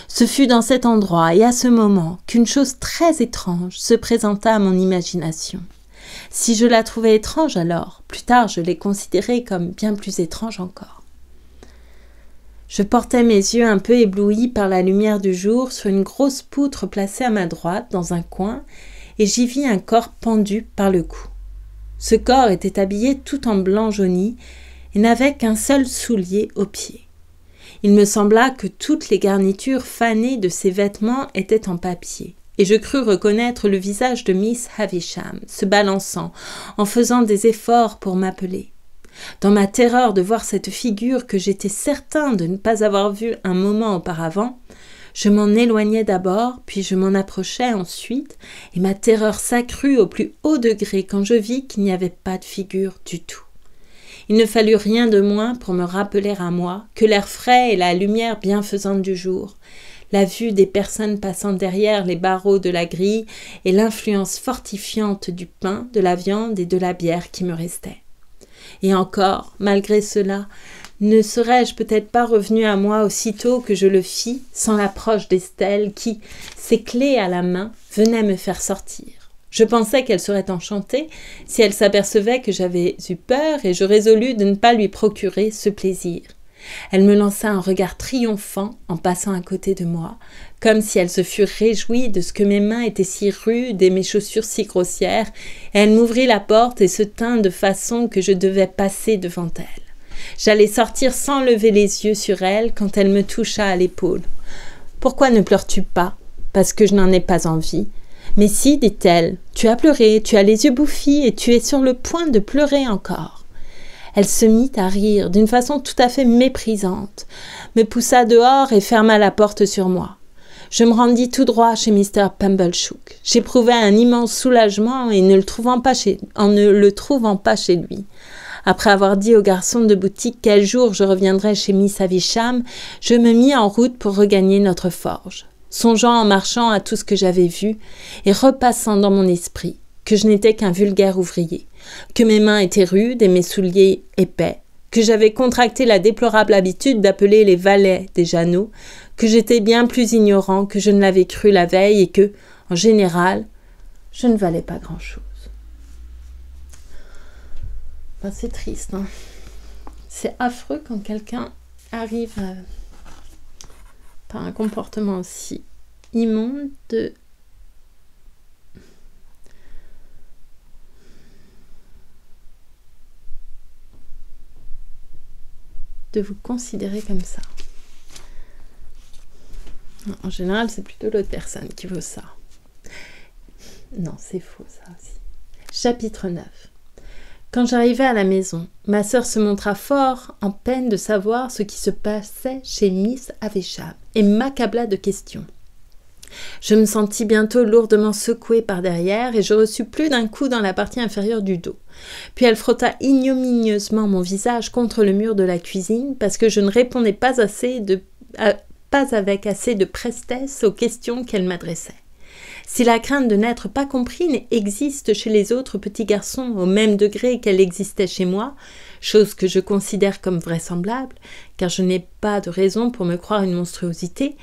Ce fut dans cet endroit et à ce moment qu'une chose très étrange se présenta à mon imagination. Si je la trouvais étrange alors, plus tard je l'ai considérée comme bien plus étrange encore. Je portais mes yeux un peu éblouis par la lumière du jour sur une grosse poutre placée à ma droite dans un coin et j'y vis un corps pendu par le cou. Ce corps était habillé tout en blanc jauni et n'avait qu'un seul soulier au pied. Il me sembla que toutes les garnitures fanées de ses vêtements étaient en papier. Et je crus reconnaître le visage de Miss Havisham, se balançant, en faisant des efforts pour m'appeler. Dans ma terreur de voir cette figure que j'étais certain de ne pas avoir vue un moment auparavant, je m'en éloignai d'abord, puis je m'en approchai ensuite, et ma terreur s'accrut au plus haut degré quand je vis qu'il n'y avait pas de figure du tout. Il ne fallut rien de moins pour me rappeler à moi que l'air frais et la lumière bienfaisante du jour, la vue des personnes passant derrière les barreaux de la grille et l'influence fortifiante du pain, de la viande et de la bière qui me restaient. Et encore, malgré cela, ne serais-je peut-être pas revenu à moi aussitôt que je le fis, sans l'approche d'Estelle qui, ses clés à la main, venait me faire sortir. Je pensais qu'elle serait enchantée si elle s'apercevait que j'avais eu peur et je résolus de ne pas lui procurer ce plaisir. Elle me lança un regard triomphant en passant à côté de moi, comme si elle se fût réjouie de ce que mes mains étaient si rudes et mes chaussures si grossières, et elle m'ouvrit la porte et se tint de façon que je devais passer devant elle. J'allais sortir sans lever les yeux sur elle quand elle me toucha à l'épaule. « Pourquoi ne pleures-tu pas ? » ?»« Parce que je n'en ai pas envie. »« Mais si, dit-elle, tu as pleuré, tu as les yeux bouffis et tu es sur le point de pleurer encore. » Elle se mit à rire d'une façon tout à fait méprisante, me poussa dehors et ferma la porte sur moi. Je me rendis tout droit chez Mr. Pumblechook. J'éprouvais un immense soulagement en ne le trouvant pas chez lui. Après avoir dit au garçon de boutique quel jour je reviendrais chez Miss Havisham, je me mis en route pour regagner notre forge, songeant en marchant à tout ce que j'avais vu et repassant dans mon esprit que je n'étais qu'un vulgaire ouvrier, que mes mains étaient rudes et mes souliers épais, que j'avais contracté la déplorable habitude d'appeler les valets des Jeannot, que j'étais bien plus ignorant que je ne l'avais cru la veille et que, en général, je ne valais pas grand-chose. Ben, c'est triste, hein. C'est affreux quand quelqu'un arrive par un comportement aussi immonde de vous considérer comme ça. En général, c'est plutôt l'autre personne qui veut ça. Non, c'est faux ça aussi. Chapitre 9. Quand j'arrivai à la maison, ma sœur se montra fort en peine de savoir ce qui se passait chez Miss Havisham et m'accabla de questions. Je me sentis bientôt lourdement secouée par derrière et je reçus plus d'un coup dans la partie inférieure du dos. Puis elle frotta ignominieusement mon visage contre le mur de la cuisine parce que je ne répondais pas avec assez de prestesse aux questions qu'elle m'adressait. Si la crainte de n'être pas compris existe chez les autres petits garçons au même degré qu'elle existait chez moi, chose que je considère comme vraisemblable, car je n'ai pas de raison pour me croire une monstruosité,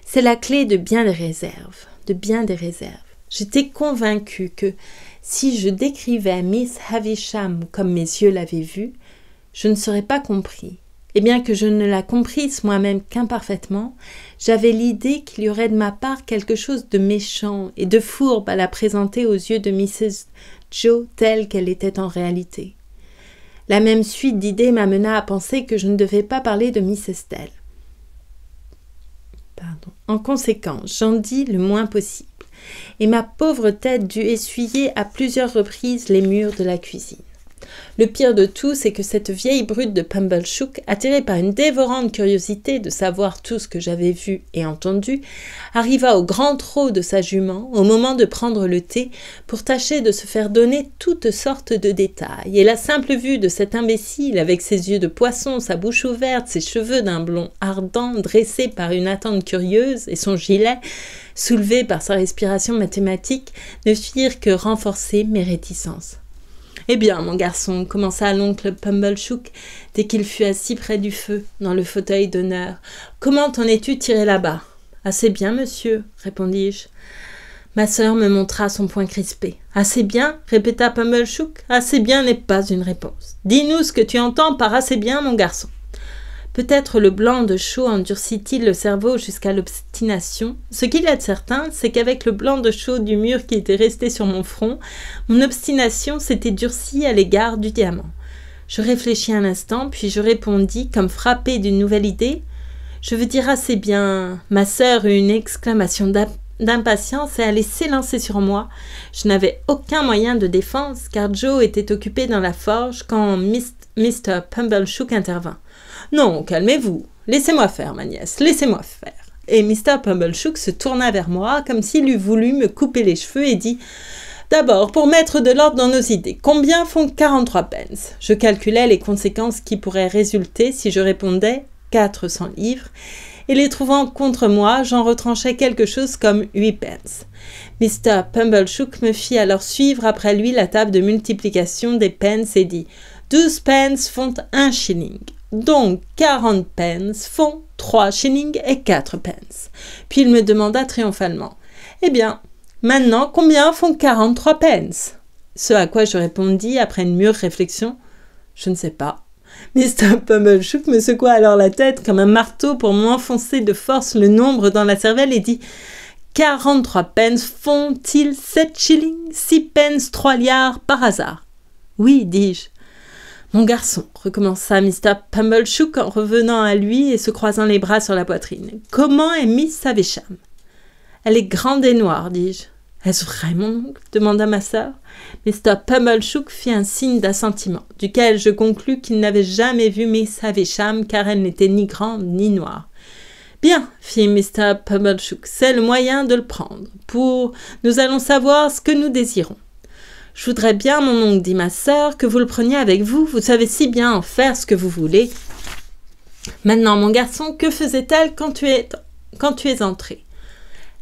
c'est la clé de bien des réserves, J'étais convaincue que si je décrivais Miss Havisham comme mes yeux l'avaient vue, je ne serais pas compris. Et bien que je ne la comprisse moi-même qu'imparfaitement, j'avais l'idée qu'il y aurait de ma part quelque chose de méchant et de fourbe à la présenter aux yeux de Mrs. Joe telle qu'elle était en réalité. La même suite d'idées m'amena à penser que je ne devais pas parler de Miss Estelle. En conséquence, j'en dis le moins possible, et ma pauvre tête dut essuyer à plusieurs reprises les murs de la cuisine. Le pire de tout, c'est que cette vieille brute de Pumblechook, attirée par une dévorante curiosité de savoir tout ce que j'avais vu et entendu, arriva au grand trot de sa jument au moment de prendre le thé pour tâcher de se faire donner toutes sortes de détails. Et la simple vue de cet imbécile, avec ses yeux de poisson, sa bouche ouverte, ses cheveux d'un blond ardent dressés par une attente curieuse et son gilet, soulevé par sa respiration mathématique, ne firent que renforcer mes réticences. « Eh bien, mon garçon, commença l'oncle Pumblechook, dès qu'il fut assis près du feu, dans le fauteuil d'honneur. Comment en es-tu tiré là-bas ?»« Assez bien, monsieur, répondis-je. Ma sœur me montra son poing crispé. « Assez bien ?» répéta Pumblechook. « Assez bien n'est pas une réponse. Dis-nous ce que tu entends par assez bien, mon garçon. » Peut-être le blanc de chaux endurcit-il le cerveau jusqu'à l'obstination. Ce qu'il est certain, c'est qu'avec le blanc de chaux du mur qui était resté sur mon front, mon obstination s'était durcie à l'égard du diamant. Je réfléchis un instant, puis je répondis, comme frappé d'une nouvelle idée. « Je veux dire assez bien. » Ma sœur eut une exclamation d'impatience et allait s'élancer sur moi. Je n'avais aucun moyen de défense, car Joe était occupé dans la forge quand Mr. Pumblechook intervint. « Non, calmez-vous. Laissez-moi faire, ma nièce, laissez-moi faire. » Et Mr. Pumblechook se tourna vers moi comme s'il eût voulu me couper les cheveux et dit « D'abord, pour mettre de l'ordre dans nos idées, combien font 43 pence ?» Je calculais les conséquences qui pourraient résulter si je répondais 400 livres, et les trouvant contre moi, j'en retranchais quelque chose comme 8 pence. Mr. Pumblechook me fit alors suivre après lui la table de multiplication des pence et dit « 12 pence font 1 shilling. Donc 40 pence font 3 shillings et 4 pence. » Puis il me demanda triomphalement « Eh bien, maintenant, combien font 43 pence ?» Ce à quoi je répondis, après une mûre réflexion, « Je ne sais pas. » Mr. Pumblechook me secoua alors la tête comme un marteau pour m'enfoncer de force le nombre dans la cervelle et dit « 43 pence font-ils 7 shillings, 6 pence, 3 liards par hasard ?» « Oui, dis-je. » « Mon garçon, recommença Mr. Pumblechook en revenant à lui et se croisant les bras sur la poitrine. Comment est Miss Havisham ? Elle est grande et noire, dis-je. Est-ce vrai, mon oncle ? Demanda ma sœur. Mr. Pumblechook fit un signe d'assentiment, duquel je conclus qu'il n'avait jamais vu Miss Havisham car elle n'était ni grande ni noire. Bien, fit Mr. Pumblechook, c'est le moyen de le prendre. Nous allons savoir ce que nous désirons. Je voudrais bien, mon oncle, dit ma sœur, que vous le preniez avec vous. Vous savez si bien en faire ce que vous voulez. Maintenant, mon garçon, que faisait-elle quand tu es entré ?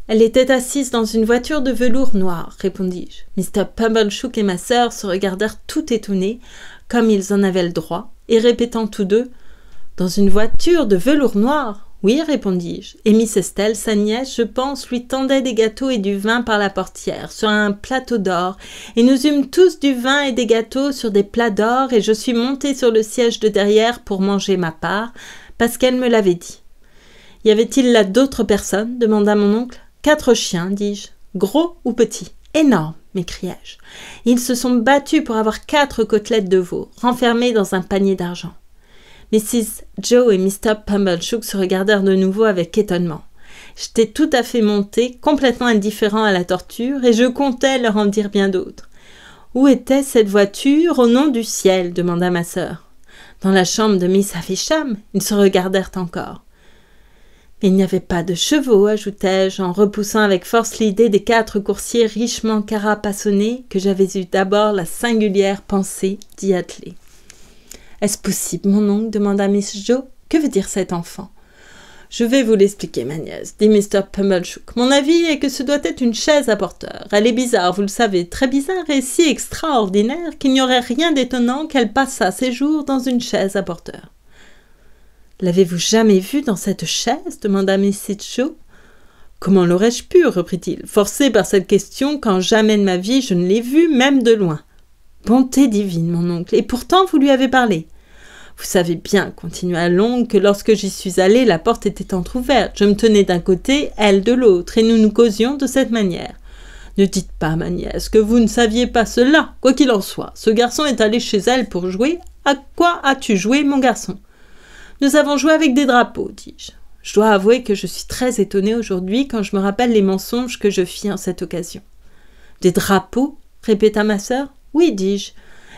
Elle était assise dans une voiture de velours noir, répondis-je. Mr. Pumblechook et ma sœur se regardèrent tout étonnés, comme ils en avaient le droit, et répétant tous deux « Dans une voiture de velours noir ?» Oui, répondis-je, et Miss Estelle, sa nièce, je pense, lui tendait des gâteaux et du vin par la portière, sur un plateau d'or, et nous eûmes tous du vin et des gâteaux sur des plats d'or, et je suis montée sur le siège de derrière pour manger ma part, parce qu'elle me l'avait dit. « Y avait-il là d'autres personnes ?» demanda mon oncle. « 4 chiens, dis-je. Gros ou petits ? Énormes, m'écriai-je. Ils se sont battus pour avoir 4 côtelettes de veau, renfermées dans un panier d'argent. » Mrs. Joe et Mr. Pumblechook se regardèrent de nouveau avec étonnement. J'étais tout à fait montée, complètement indifférent à la torture, et je comptais leur en dire bien d'autres. Où était cette voiture, au nom du ciel ? Demanda ma sœur. Dans la chambre de Miss Havisham. Ils se regardèrent encore. Mais il n'y avait pas de chevaux, ajoutai-je, en repoussant avec force l'idée des 4 coursiers richement carapassonnés que j'avais eu d'abord la singulière pensée d'y atteler. « Est-ce possible, mon oncle ?» demanda Miss Joe. « Que veut dire cet enfant ?»« Je vais vous l'expliquer, ma nièce, dit Mr. Pumblechook. Mon avis est que ce doit être une chaise à porteur. Elle est bizarre, vous le savez, très bizarre et si extraordinaire qu'il n'y aurait rien d'étonnant qu'elle passât ses jours dans une chaise à porteur. » « L'avez-vous jamais vue dans cette chaise ?» demanda Mrs. Joe. « Comment l'aurais-je pu ?» reprit-il, forcé par cette question quand jamais de ma vie je ne l'ai vue, même de loin. « Bonté divine, mon oncle, et pourtant vous lui avez parlé. » « Vous savez bien, continua l'oncle, que lorsque j'y suis allé, la porte était entr'ouverte. Je me tenais d'un côté, elle de l'autre, et nous nous causions de cette manière. Ne dites pas, ma nièce, que vous ne saviez pas cela. Quoi qu'il en soit, ce garçon est allé chez elle pour jouer. À quoi as-tu joué, mon garçon ? Nous avons joué avec des drapeaux, dis-je. Je dois avouer que je suis très étonnée aujourd'hui quand je me rappelle les mensonges que je fis en cette occasion. Des drapeaux ? Répéta ma sœur. Oui, dis-je.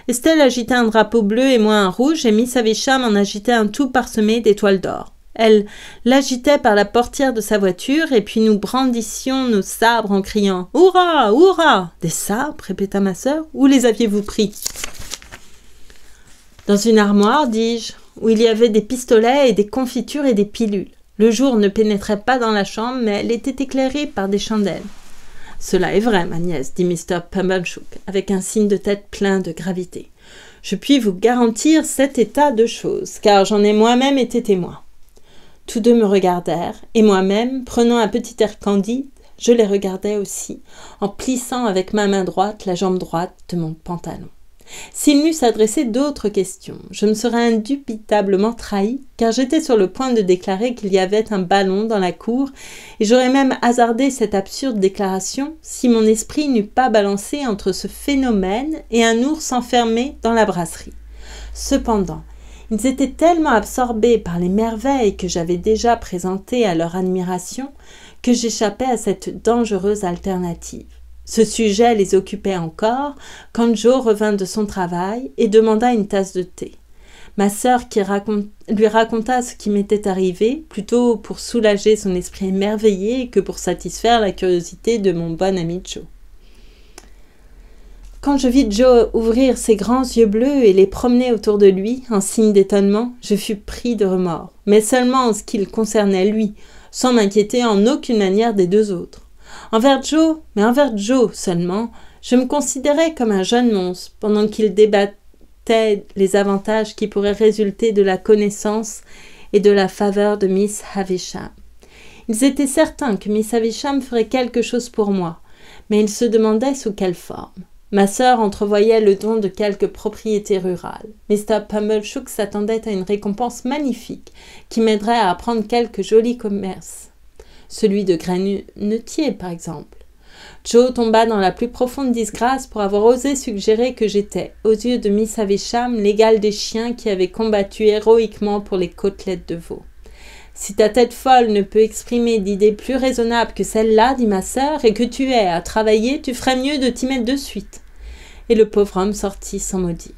Estelle agitait un drapeau bleu et moi un rouge, et Miss Havisham en agitait un tout parsemé d'étoiles d'or. Elle l'agitait par la portière de sa voiture, et puis nous brandissions nos sabres en criant « Hurrah, hurrah !»« Des sabres ?» répéta ma sœur. « Où les aviez-vous pris ?»« Dans une armoire, dis-je, où il y avait des pistolets et des confitures et des pilules. Le jour ne pénétrait pas dans la chambre, mais elle était éclairée par des chandelles. » « Cela est vrai, ma nièce, dit Mr. Pumblechook, avec un signe de tête plein de gravité. Je puis vous garantir cet état de choses, car j'en ai moi-même été témoin. » Tous deux me regardèrent, et moi-même, prenant un petit air candide, je les regardais aussi, en plissant avec ma main droite la jambe droite de mon pantalon. S'ils m'eussent adressé d'autres questions, je me serais indubitablement trahi, car j'étais sur le point de déclarer qu'il y avait un ballon dans la cour, et j'aurais même hasardé cette absurde déclaration si mon esprit n'eût pas balancé entre ce phénomène et un ours enfermé dans la brasserie. Cependant, ils étaient tellement absorbés par les merveilles que j'avais déjà présentées à leur admiration que j'échappais à cette dangereuse alternative. Ce sujet les occupait encore quand Joe revint de son travail et demanda une tasse de thé. Ma sœur lui raconta ce qui m'était arrivé, plutôt pour soulager son esprit émerveillé que pour satisfaire la curiosité de mon bon ami Joe. Quand je vis Joe ouvrir ses grands yeux bleus et les promener autour de lui, en signe d'étonnement, je fus pris de remords, mais seulement en ce qui le concernait lui, sans m'inquiéter en aucune manière des 2 autres. Envers Joe seulement, je me considérais comme un jeune monstre pendant qu'il débattait les avantages qui pourraient résulter de la connaissance et de la faveur de Miss Havisham. Ils étaient certains que Miss Havisham ferait quelque chose pour moi, mais ils se demandaient sous quelle forme. Ma sœur entrevoyait le don de quelques propriétés rurales. Mr. Pumblechook s'attendait à une récompense magnifique qui m'aiderait à apprendre quelques jolis commerces. Celui de grenetier, par exemple. Joe tomba dans la plus profonde disgrâce pour avoir osé suggérer que j'étais, aux yeux de Miss Havisham, l'égal des chiens qui avaient combattu héroïquement pour les côtelettes de veau. « Si ta tête folle ne peut exprimer d'idées plus raisonnables que celle-là, dit ma sœur, et que tu es à travailler, tu ferais mieux de t'y mettre de suite. » Et le pauvre homme sortit sans mot dire.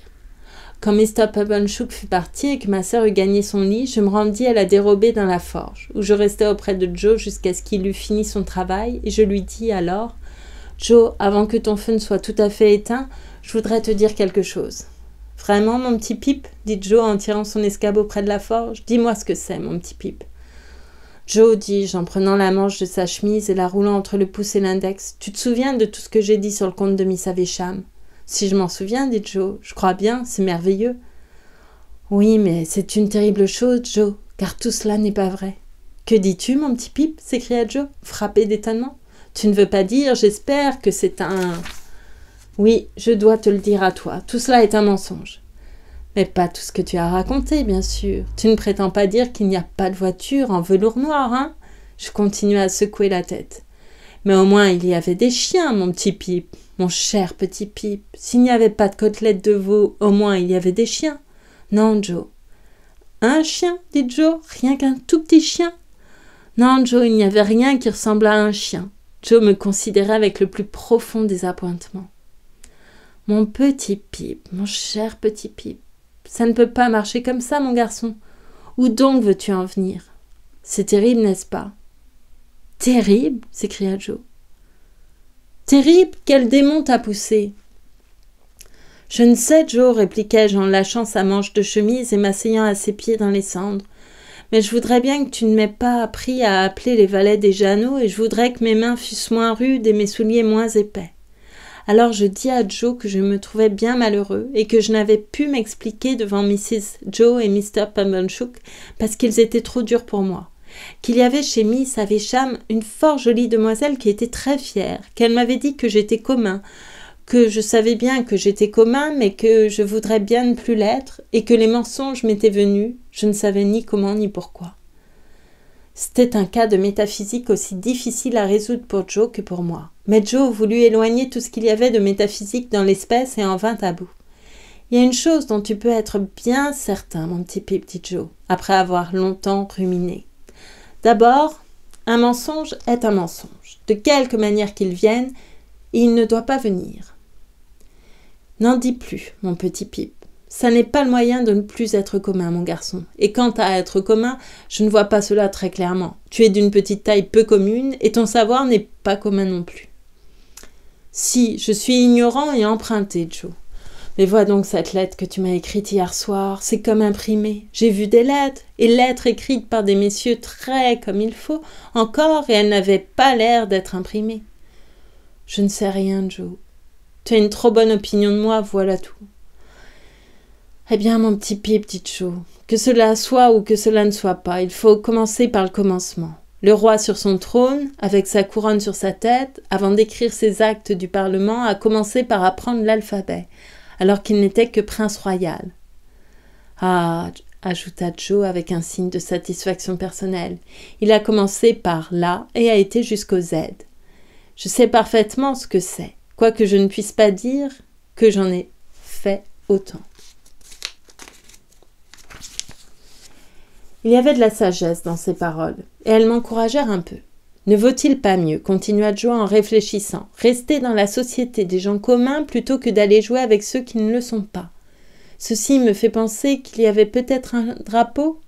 Quand Mr. Pumblechook fut parti et que ma sœur eut gagné son lit, je me rendis à la dérobée dans la forge, où je restai auprès de Joe jusqu'à ce qu'il eût fini son travail, et je lui dis alors « Joe, avant que ton feu ne soit tout à fait éteint, je voudrais te dire quelque chose. »« Vraiment, mon petit Pip ?» dit Joe en tirant son escabeau près de la forge. « Dis-moi ce que c'est, mon petit Pip. »« Joe, dis-je, en prenant la manche de sa chemise et la roulant entre le pouce et l'index, tu te souviens de tout ce que j'ai dit sur le compte de Miss Havisham ? » « Si je m'en souviens, dit Joe, je crois bien, c'est merveilleux. »« Oui, mais c'est une terrible chose, Joe, car tout cela n'est pas vrai. »« Que dis-tu, mon petit Pip ?» s'écria Joe, frappé d'étonnement. « Tu ne veux pas dire, j'espère, que c'est un... »« Oui, je dois te le dire à toi, tout cela est un mensonge. »« Mais pas tout ce que tu as raconté, bien sûr. Tu ne prétends pas dire qu'il n'y a pas de voiture en velours noir, hein ?» Je continuai à secouer la tête. « Mais au moins il y avait des chiens, mon petit Pip. » Mon cher petit Pip, s'il n'y avait pas de côtelettes de veau, au moins il y avait des chiens. Non, Joe. Un chien, dit Joe, rien qu'un tout petit chien. Non, Joe, il n'y avait rien qui ressemblât à un chien. Joe me considérait avec le plus profond désappointement. Mon petit Pip, mon cher petit Pip, ça ne peut pas marcher comme ça, mon garçon. Où donc veux-tu en venir? C'est terrible, n'est-ce pas? Terrible? S'écria Joe. Terrible? Quel démon t'a poussé? Je ne sais, Joe, répliquai-je en lâchant sa manche de chemise et m'asseyant à ses pieds dans les cendres. Mais je voudrais bien que tu ne m'aies pas appris à appeler les valets des Jeannots et je voudrais que mes mains fussent moins rudes et mes souliers moins épais. Alors je dis à Joe que je me trouvais bien malheureux et que je n'avais pu m'expliquer devant Mrs. Joe et Mr. Pumblechook parce qu'ils étaient trop durs pour moi. Qu'il y avait chez Miss Havisham une fort jolie demoiselle qui était très fière, qu'elle m'avait dit que j'étais commun, que je savais bien que j'étais commun, mais que je voudrais bien ne plus l'être, et que les mensonges m'étaient venus, je ne savais ni comment ni pourquoi. C'était un cas de métaphysique aussi difficile à résoudre pour Joe que pour moi. Mais Joe voulut éloigner tout ce qu'il y avait de métaphysique dans l'espèce et en vint à bout. Il y a une chose dont tu peux être bien certain, mon petit Pip, dit Joe, après avoir longtemps ruminé. D'abord, un mensonge est un mensonge. De quelque manière qu'il vienne, il ne doit pas venir. N'en dis plus, mon petit Pip. Ça n'est pas le moyen de ne plus être commun, mon garçon. Et quant à être commun, je ne vois pas cela très clairement. Tu es d'une petite taille peu commune, et ton savoir n'est pas commun non plus. Si, je suis ignorant et emprunté, Joe. Mais vois donc cette lettre que tu m'as écrite hier soir, c'est comme imprimé. J'ai vu des lettres, et lettres écrites par des messieurs très comme il faut, encore, et elles n'avaient pas l'air d'être imprimées. Je ne sais rien, Joe. Tu as une trop bonne opinion de moi, voilà tout. Eh bien, mon petit Pip, dit Joe, que cela soit ou que cela ne soit pas, il faut commencer par le commencement. Le roi sur son trône, avec sa couronne sur sa tête, avant d'écrire ses actes du Parlement, a commencé par apprendre l'alphabet, alors qu'il n'était que prince royal. Ah, ajouta Joe avec un signe de satisfaction personnelle, il a commencé par l'A et a été jusqu'au Z. Je sais parfaitement ce que c'est, quoique je ne puisse pas dire que j'en ai fait autant. Il y avait de la sagesse dans ces paroles, et elles m'encouragèrent un peu. Ne vaut-il pas mieux, continua Joe en réfléchissant, rester dans la société des gens communs plutôt que d'aller jouer avec ceux qui ne le sont pas? Ceci me fait penser qu'il y avait peut-être un drapeau?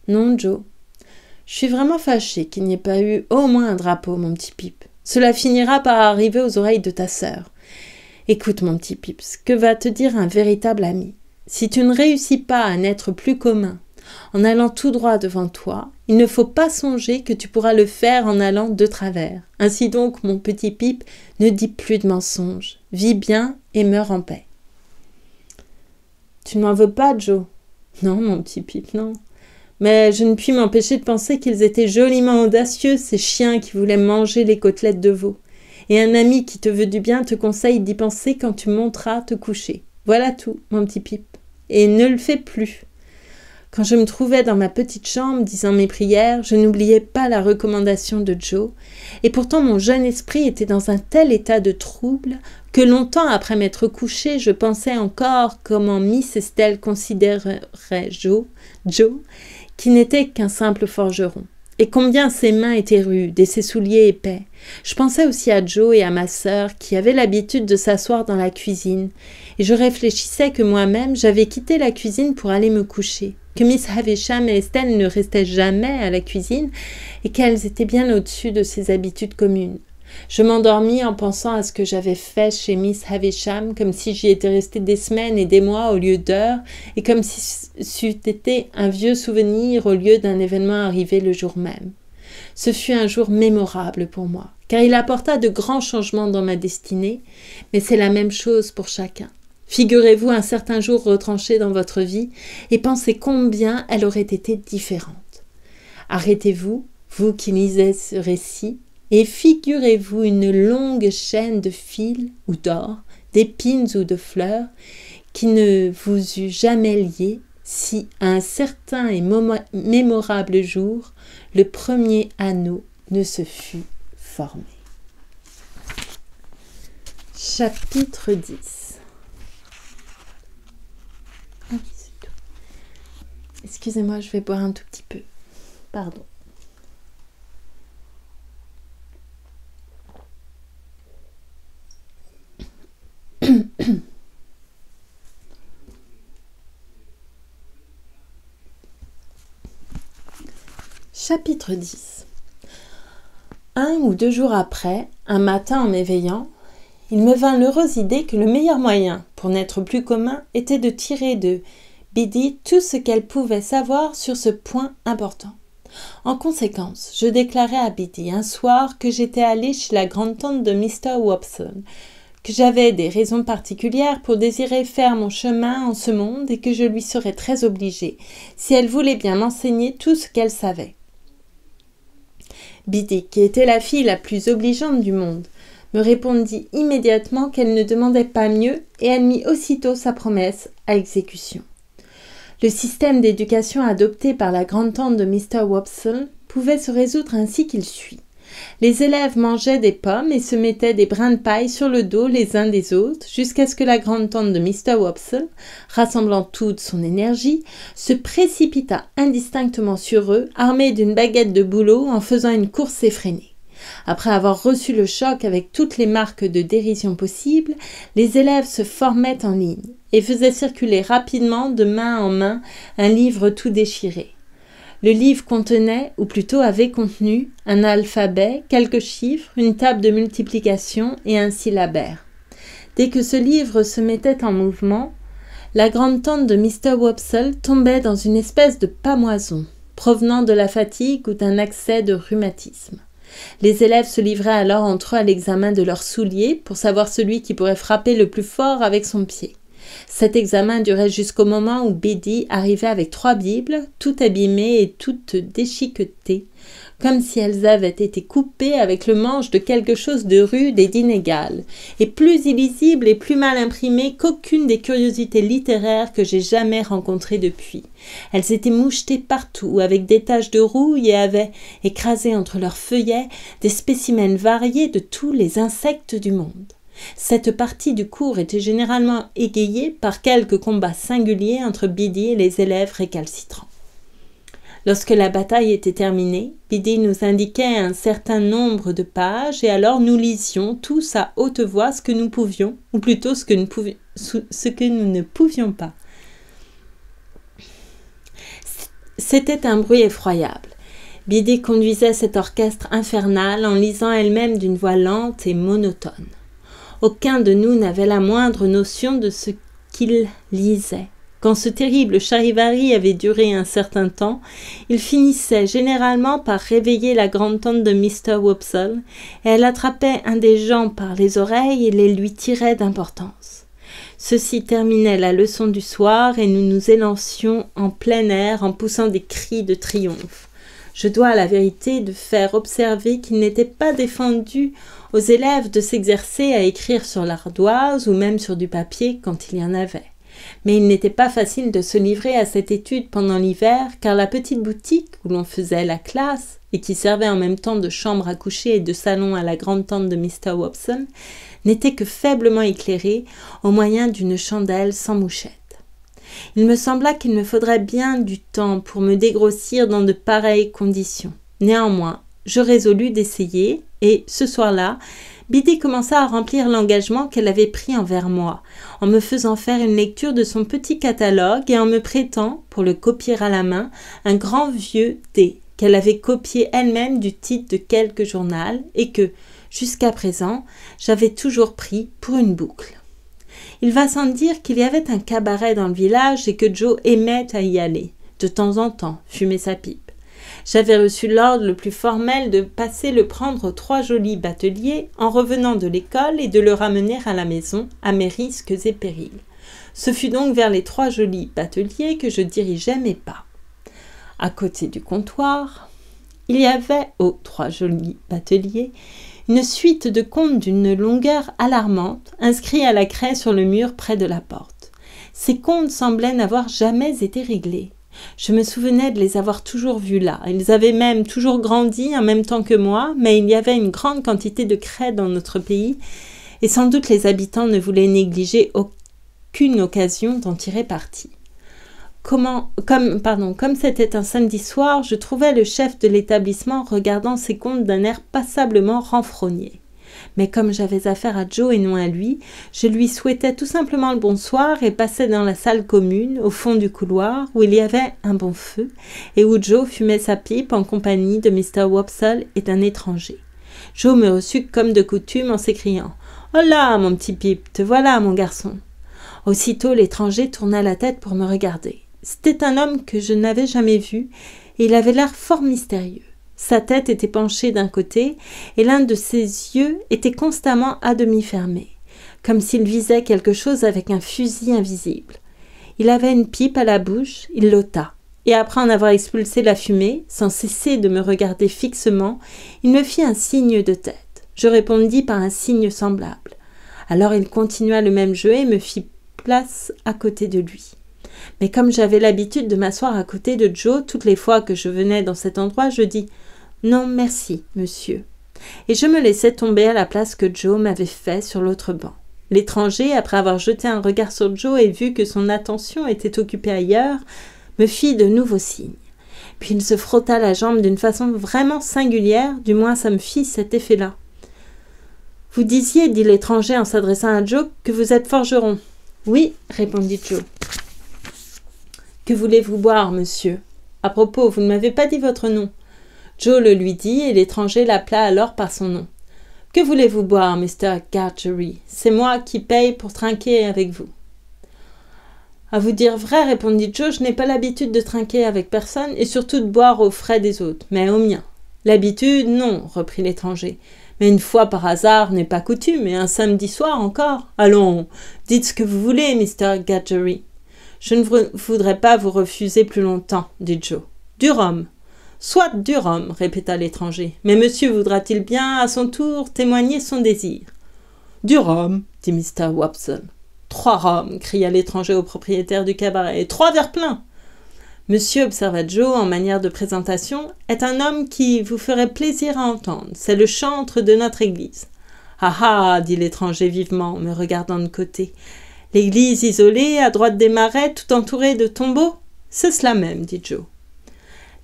Non, Joe. Je suis vraiment fâchée qu'il n'y ait pas eu au moins un drapeau, mon petit Pip. Cela finira par arriver aux oreilles de ta sœur. Écoute, mon petit Pip, ce que va te dire un véritable ami. Si tu ne réussis pas à n'être plus commun, en allant tout droit devant toi, il ne faut pas songer que tu pourras le faire en allant de travers. Ainsi donc, mon petit Pip, ne dis plus de mensonges. Vis bien et meurs en paix. Tu ne m'en veux pas, Joe? Non, mon petit Pip, non. Mais je ne puis m'empêcher de penser qu'ils étaient joliment audacieux, ces chiens qui voulaient manger les côtelettes de veau. Et un ami qui te veut du bien te conseille d'y penser quand tu monteras te coucher. Voilà tout, mon petit Pip. Et ne le fais plus. Quand je me trouvais dans ma petite chambre disant mes prières, je n'oubliais pas la recommandation de Joe, et pourtant mon jeune esprit était dans un tel état de trouble que longtemps après m'être couché, je pensais encore comment Miss Estelle considérerait Joe, qui n'était qu'un simple forgeron, et combien ses mains étaient rudes et ses souliers épais. Je pensais aussi à Joe et à ma sœur qui avaient l'habitude de s'asseoir dans la cuisine, et je réfléchissais que moi-même j'avais quitté la cuisine pour aller me coucher, que Miss Havisham et Estelle ne restaient jamais à la cuisine et qu'elles étaient bien au-dessus de ces habitudes communes. Je m'endormis en pensant à ce que j'avais fait chez Miss Havisham, comme si j'y étais restée des semaines et des mois au lieu d'heures, et comme si c'eût été un vieux souvenir au lieu d'un événement arrivé le jour même. Ce fut un jour mémorable pour moi, car il apporta de grands changements dans ma destinée, mais c'est la même chose pour chacun. Figurez-vous un certain jour retranché dans votre vie et pensez combien elle aurait été différente. Arrêtez-vous, vous qui lisez ce récit, et figurez-vous une longue chaîne de fils ou d'or, d'épines ou de fleurs qui ne vous eût jamais lié si, à un certain et mémorable jour, le premier anneau ne se fût formé. Chapitre 10. Excusez-moi, je vais boire un tout petit peu. Pardon. Chapitre 10. 1 ou 2 jours après, un matin en m'éveillant, il me vint l'heureuse idée que le meilleur moyen, pour n'être plus commun, était de tirer de Biddy tout ce qu'elle pouvait savoir sur ce point important. En conséquence, je déclarai à Biddy un soir que j'étais allée chez la grande-tante de Mr. Wopsle, que j'avais des raisons particulières pour désirer faire mon chemin en ce monde et que je lui serais très obligée si elle voulait bien m'enseigner tout ce qu'elle savait. Biddy, qui était la fille la plus obligeante du monde, me répondit immédiatement qu'elle ne demandait pas mieux et elle mit aussitôt sa promesse à exécution. Le système d'éducation adopté par la grande-tante de Mr. Wopsle pouvait se résoudre ainsi qu'il suit. Les élèves mangeaient des pommes et se mettaient des brins de paille sur le dos les uns des autres jusqu'à ce que la grande-tante de Mr. Wopsle, rassemblant toute son énergie, se précipitât indistinctement sur eux, armée d'une baguette de bouleau en faisant une course effrénée. Après avoir reçu le choc avec toutes les marques de dérision possibles, les élèves se formaient en ligne et faisaient circuler rapidement de main en main un livre tout déchiré. Le livre contenait, ou plutôt avait contenu, un alphabet, quelques chiffres, une table de multiplication et un syllabaire. Dès que ce livre se mettait en mouvement, la grande-tante de Mr. Wopsle tombait dans une espèce de pâmoison, provenant de la fatigue ou d'un accès de rhumatisme. Les élèves se livraient alors entre eux à l'examen de leurs souliers pour savoir celui qui pourrait frapper le plus fort avec son pied. Cet examen durait jusqu'au moment où Biddy arrivait avec 3 bibles, toutes abîmées et toutes déchiquetées, comme si elles avaient été coupées avec le manche de quelque chose de rude et d'inégal, et plus illisible et plus mal imprimée qu'aucune des curiosités littéraires que j'ai jamais rencontrées depuis. Elles étaient mouchetées partout avec des taches de rouille et avaient écrasé entre leurs feuillets des spécimens variés de tous les insectes du monde. Cette partie du cours était généralement égayée par quelques combats singuliers entre Biddy et les élèves récalcitrants. Lorsque la bataille était terminée, Biddy nous indiquait un certain nombre de pages et alors nous lisions tous à haute voix ce que nous pouvions, ou plutôt ce que nous ne pouvions pas. C'était un bruit effroyable. Biddy conduisait cet orchestre infernal en lisant elle-même d'une voix lente et monotone. Aucun de nous n'avait la moindre notion de ce qu'il lisait. Quand ce terrible charivari avait duré un certain temps, il finissait généralement par réveiller la grande-tante de Mr. Wopsle, et elle attrapait un des gens par les oreilles et les lui tirait d'importance. Ceci terminait la leçon du soir et nous nous élancions en plein air en poussant des cris de triomphe. Je dois à la vérité de faire observer qu'il n'était pas défendu aux élèves de s'exercer à écrire sur l'ardoise ou même sur du papier quand il y en avait. Mais il n'était pas facile de se livrer à cette étude pendant l'hiver, car la petite boutique où l'on faisait la classe, et qui servait en même temps de chambre à coucher et de salon à la grande-tante de Mr. Wopsle, n'était que faiblement éclairée au moyen d'une chandelle sans mouchette. Il me sembla qu'il me faudrait bien du temps pour me dégrossir dans de pareilles conditions. Néanmoins, je résolus d'essayer, et ce soir-là, Biddy commença à remplir l'engagement qu'elle avait pris envers moi, en me faisant faire une lecture de son petit catalogue et en me prêtant, pour le copier à la main, un grand vieux dé qu'elle avait copié elle-même du titre de quelque journal et que, jusqu'à présent, j'avais toujours pris pour une boucle. Il va sans dire qu'il y avait un cabaret dans le village et que Joe aimait à y aller, de temps en temps, fumer sa pipe. J'avais reçu l'ordre le plus formel de passer le prendre 3 jolis bateliers en revenant de l'école et de le ramener à la maison à mes risques et périls. Ce fut donc vers les 3 jolis bateliers que je dirigeai mes pas. À côté du comptoir, il y avait aux 3 jolis bateliers une suite de contes d'une longueur alarmante, inscrits à la craie sur le mur près de la porte. Ces contes semblaient n'avoir jamais été réglés. Je me souvenais de les avoir toujours vus là. Ils avaient même toujours grandi en même temps que moi, mais il y avait une grande quantité de craie dans notre pays, et sans doute les habitants ne voulaient négliger aucune occasion d'en tirer parti. Comme c'était un samedi soir, je trouvais le chef de l'établissement regardant ses comptes d'un air passablement renfrogné. Mais comme j'avais affaire à Joe et non à lui, je lui souhaitais tout simplement le bonsoir et passais dans la salle commune, au fond du couloir, où il y avait un bon feu, et où Joe fumait sa pipe en compagnie de Mr. Wopsle et d'un étranger. Joe me reçut comme de coutume en s'écriant « Hola, mon petit Pip, te voilà, mon garçon !» Aussitôt, l'étranger tourna la tête pour me regarder. C'était un homme que je n'avais jamais vu, et il avait l'air fort mystérieux. Sa tête était penchée d'un côté, et l'un de ses yeux était constamment à demi fermé, comme s'il visait quelque chose avec un fusil invisible. Il avait une pipe à la bouche, il l'ôta, et après en avoir expulsé la fumée, sans cesser de me regarder fixement, il me fit un signe de tête. Je répondis par un signe semblable. Alors il continua le même jeu et me fit place à côté de lui. Mais comme j'avais l'habitude de m'asseoir à côté de Joe toutes les fois que je venais dans cet endroit, je dis « Non, merci, monsieur ». Et je me laissais tomber à la place que Joe m'avait fait sur l'autre banc. L'étranger, après avoir jeté un regard sur Joe et vu que son attention était occupée ailleurs, me fit de nouveaux signes. Puis il se frotta la jambe d'une façon vraiment singulière, du moins ça me fit cet effet-là. « Vous disiez, dit l'étranger en s'adressant à Joe, que vous êtes forgeron. »« Oui, répondit Joe. »« Que voulez-vous boire, monsieur ? À propos, vous ne m'avez pas dit votre nom. » Joe le lui dit et l'étranger l'appela alors par son nom. « Que voulez-vous boire, Mr. Gargery ? C'est moi qui paye pour trinquer avec vous. » À vous dire vrai, répondit Joe, je n'ai pas l'habitude de trinquer avec personne et surtout de boire aux frais des autres, mais aux miens. L'habitude, non, reprit l'étranger. Mais une fois par hasard n'est pas coutume, et un samedi soir encore. Allons, dites ce que vous voulez, Mr. Gargery. Je ne voudrais pas vous refuser plus longtemps, dit Joe. Du rhum. Soit du rhum, répéta l'étranger. Mais monsieur voudra-t-il bien, à son tour, témoigner son désir? Du rhum, dit Mr. Wopsle. 3 rhums, cria l'étranger au propriétaire du cabaret. Et 3 verres pleins. Monsieur, observa Joe en manière de présentation, est un homme qui vous ferait plaisir à entendre. C'est le chantre de notre église. Ah ah, dit l'étranger vivement, me regardant de côté. L'église isolée, à droite des marais, tout entourée de tombeaux? C'est cela même, dit Joe.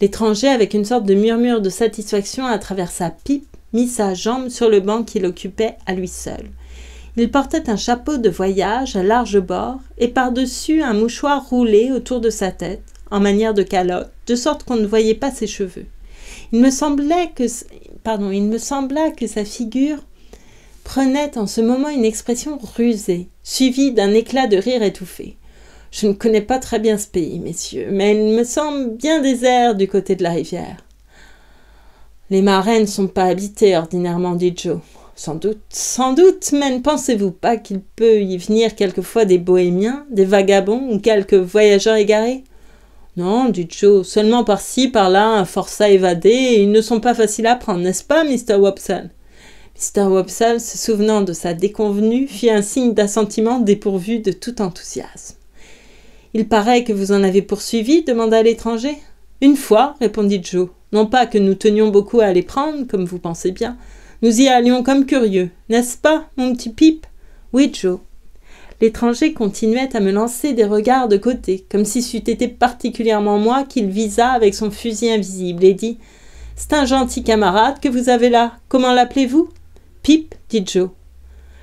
L'étranger, avec une sorte de murmure de satisfaction à travers sa pipe, mit sa jambe sur le banc qu'il occupait à lui seul. Il portait un chapeau de voyage à large bord et par-dessus un mouchoir roulé autour de sa tête, en manière de calotte, de sorte qu'on ne voyait pas ses cheveux. Il me sembla que sa figure prenait en ce moment une expression rusée, suivie d'un éclat de rire étouffé. Je ne connais pas très bien ce pays, messieurs, mais il me semble bien désert du côté de la rivière. Les marais ne sont pas habités ordinairement, dit Joe. Sans doute, mais ne pensez-vous pas qu'il peut y venir quelquefois des bohémiens, des vagabonds ou quelques voyageurs égarés? Non, dit Joe, seulement par-ci, par-là, un forçat évadé, et ils ne sont pas faciles à prendre, n'est-ce pas, Mr. Wopsle? Mr. Wopsle, se souvenant de sa déconvenue, fit un signe d'assentiment dépourvu de tout enthousiasme. « Il paraît que vous en avez poursuivi ?» demanda l'étranger. « Une fois, répondit Joe. Non pas que nous tenions beaucoup à les prendre, comme vous pensez bien. Nous y allions comme curieux, n'est-ce pas, mon petit Pip ? Oui, Joe. » L'étranger continuait à me lancer des regards de côté, comme si c'eût été particulièrement moi qu'il visa avec son fusil invisible, et dit « C'est un gentil camarade que vous avez là. Comment l'appelez-vous ?»« Pip, dit Joe. »«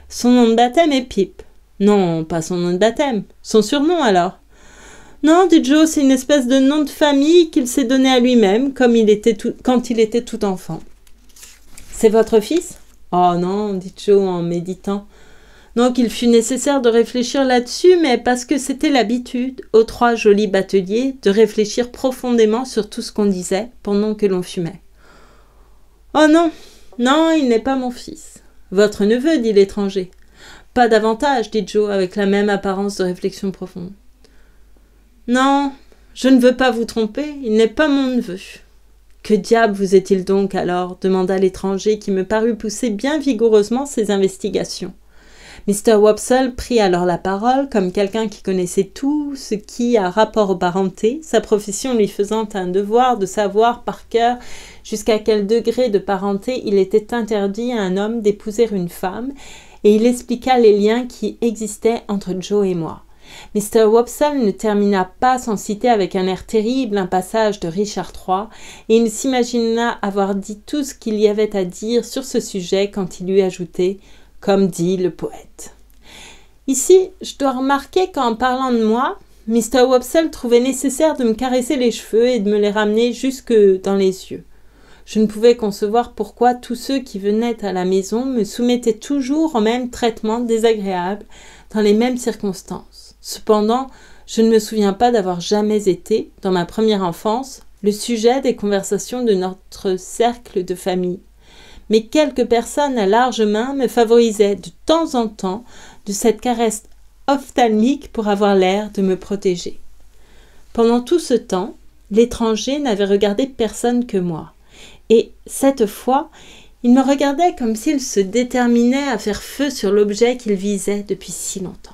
Son nom de baptême est Pip. »« Non, pas son nom de baptême. Son surnom, alors ?»« Non, dit Joe, c'est une espèce de nom de famille qu'il s'est donné à lui-même quand il était tout enfant. »« C'est votre fils ?»« Oh non, dit Joe en méditant. » Donc il fut nécessaire de réfléchir là-dessus, mais parce que c'était l'habitude, aux 3 jolis bateliers, de réfléchir profondément sur tout ce qu'on disait pendant que l'on fumait. « Oh non, non, il n'est pas mon fils. »« Votre neveu, dit l'étranger. »« Pas davantage, dit Joe, avec la même apparence de réflexion profonde. »« Non, je ne veux pas vous tromper, il n'est pas mon neveu. »« Que diable vous est-il donc alors ?» demanda l'étranger qui me parut pousser bien vigoureusement ses investigations. Mr. Wopsle prit alors la parole comme quelqu'un qui connaissait tout ce qui a rapport aux parentés, sa profession lui faisant un devoir de savoir par cœur jusqu'à quel degré de parenté il était interdit à un homme d'épouser une femme, et il expliqua les liens qui existaient entre Joe et moi. Mr. Wopsle ne termina pas sans citer avec un air terrible un passage de Richard III, et il s'imagina avoir dit tout ce qu'il y avait à dire sur ce sujet quand il lui ajoutait « comme dit le poète ». Ici, je dois remarquer qu'en parlant de moi, Mr. Wopsle trouvait nécessaire de me caresser les cheveux et de me les ramener jusque dans les yeux. Je ne pouvais concevoir pourquoi tous ceux qui venaient à la maison me soumettaient toujours au même traitement désagréable dans les mêmes circonstances. Cependant, je ne me souviens pas d'avoir jamais été, dans ma première enfance, le sujet des conversations de notre cercle de famille. Mais quelques personnes à larges mains me favorisaient de temps en temps de cette caresse ophtalmique pour avoir l'air de me protéger. Pendant tout ce temps, l'étranger n'avait regardé personne que moi. Et cette fois, il me regardait comme s'il se déterminait à faire feu sur l'objet qu'il visait depuis si longtemps.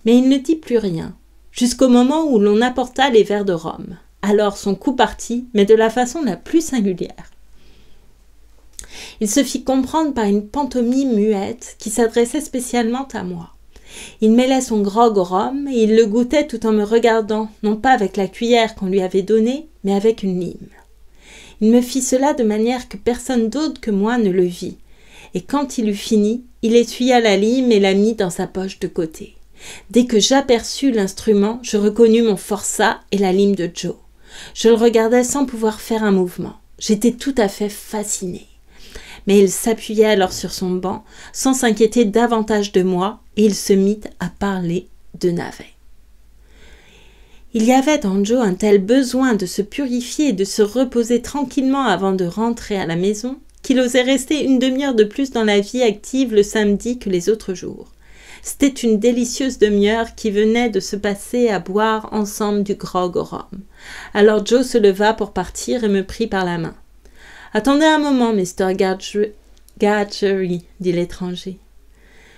Mais il ne dit plus rien, jusqu'au moment où l'on apporta les verres de rhum. Alors son coup partit, mais de la façon la plus singulière. Il se fit comprendre par une pantomime muette qui s'adressait spécialement à moi. Il mêlait son grog au rhum et il le goûtait tout en me regardant, non pas avec la cuillère qu'on lui avait donnée, mais avec une lime. Il me fit cela de manière que personne d'autre que moi ne le vit, et quand il eut fini, il essuya la lime et la mit dans sa poche de côté. Dès que j'aperçus l'instrument, je reconnus mon forçat et la lime de Joe. Je le regardais sans pouvoir faire un mouvement. J'étais tout à fait fascinée. Mais il s'appuyait alors sur son banc, sans s'inquiéter davantage de moi, et il se mit à parler de navets. Il y avait en Joe un tel besoin de se purifier et de se reposer tranquillement avant de rentrer à la maison, qu'il osait rester une demi-heure de plus dans la vie active le samedi que les autres jours. C'était une délicieuse demi-heure qui venait de se passer à boire ensemble du grog au rhum. Alors Joe se leva pour partir et me prit par la main. « Attendez un moment, Mr. Gargery, dit l'étranger.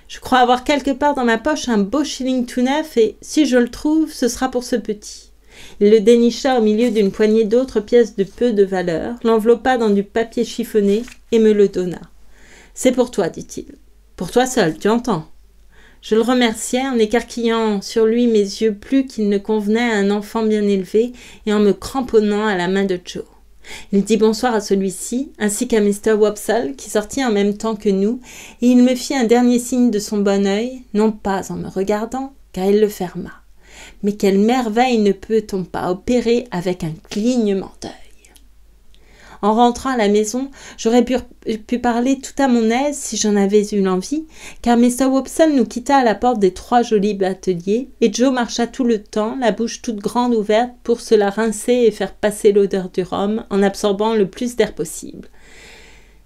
Je crois avoir quelque part dans ma poche un beau shilling tout neuf et, si je le trouve, ce sera pour ce petit. » Il le dénicha au milieu d'une poignée d'autres pièces de peu de valeur, l'enveloppa dans du papier chiffonné et me le donna. « C'est pour toi, dit-il. Pour toi seul, tu entends ?» Je le remerciai en écarquillant sur lui mes yeux plus qu'il ne convenait à un enfant bien élevé et en me cramponnant à la main de Joe. Il dit bonsoir à celui-ci, ainsi qu'à Mr. Wopsle, qui sortit en même temps que nous, et il me fit un dernier signe de son bon œil, non pas en me regardant, car il le ferma. Mais quelle merveille ne peut-on pas opérer avec un clignement d'œil? En rentrant à la maison, j'aurais pu parler tout à mon aise si j'en avais eu l'envie, car Mr. Wopsle nous quitta à la porte des 3 jolis bateliers, et Joe marcha tout le temps, la bouche toute grande ouverte, pour se la rincer et faire passer l'odeur du rhum, en absorbant le plus d'air possible.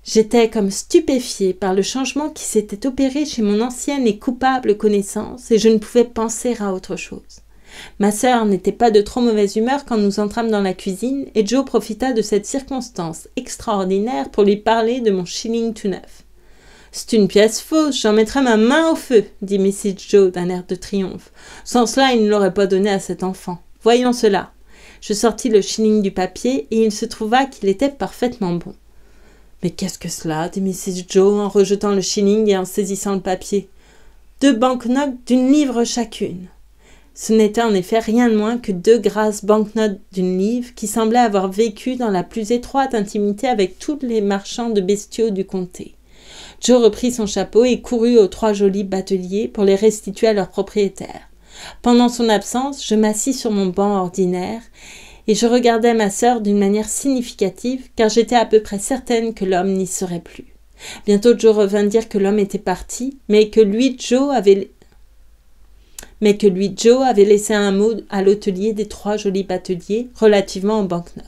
J'étais comme stupéfiée par le changement qui s'était opéré chez mon ancienne et coupable connaissance, et je ne pouvais penser à autre chose. Ma sœur n'était pas de trop mauvaise humeur quand nous entrâmes dans la cuisine, et Joe profita de cette circonstance extraordinaire pour lui parler de mon shilling tout neuf. « C'est une pièce fausse, j'en mettrais ma main au feu, » dit Mrs. Joe d'un air de triomphe. « Sans cela, il ne l'aurait pas donné à cet enfant. Voyons cela. » Je sortis le shilling du papier, et il se trouva qu'il était parfaitement bon. « Mais qu'est-ce que cela ?» dit Mrs. Joe en rejetant le shilling et en saisissant le papier. « 2 banknotes d'1 livre chacune. » Ce n'était en effet rien de moins que 2 grasses banknotes d'1 livre qui semblaient avoir vécu dans la plus étroite intimité avec tous les marchands de bestiaux du comté. Joe reprit son chapeau et courut aux 3 jolis bateliers pour les restituer à leur propriétaire. Pendant son absence, je m'assis sur mon banc ordinaire et je regardais ma sœur d'une manière significative car j'étais à peu près certaine que l'homme n'y serait plus. Bientôt Joe revint dire que l'homme était parti, mais que lui, Joe, avait laissé un mot à l'hôtelier des 3 jolis bateliers relativement aux banknotes.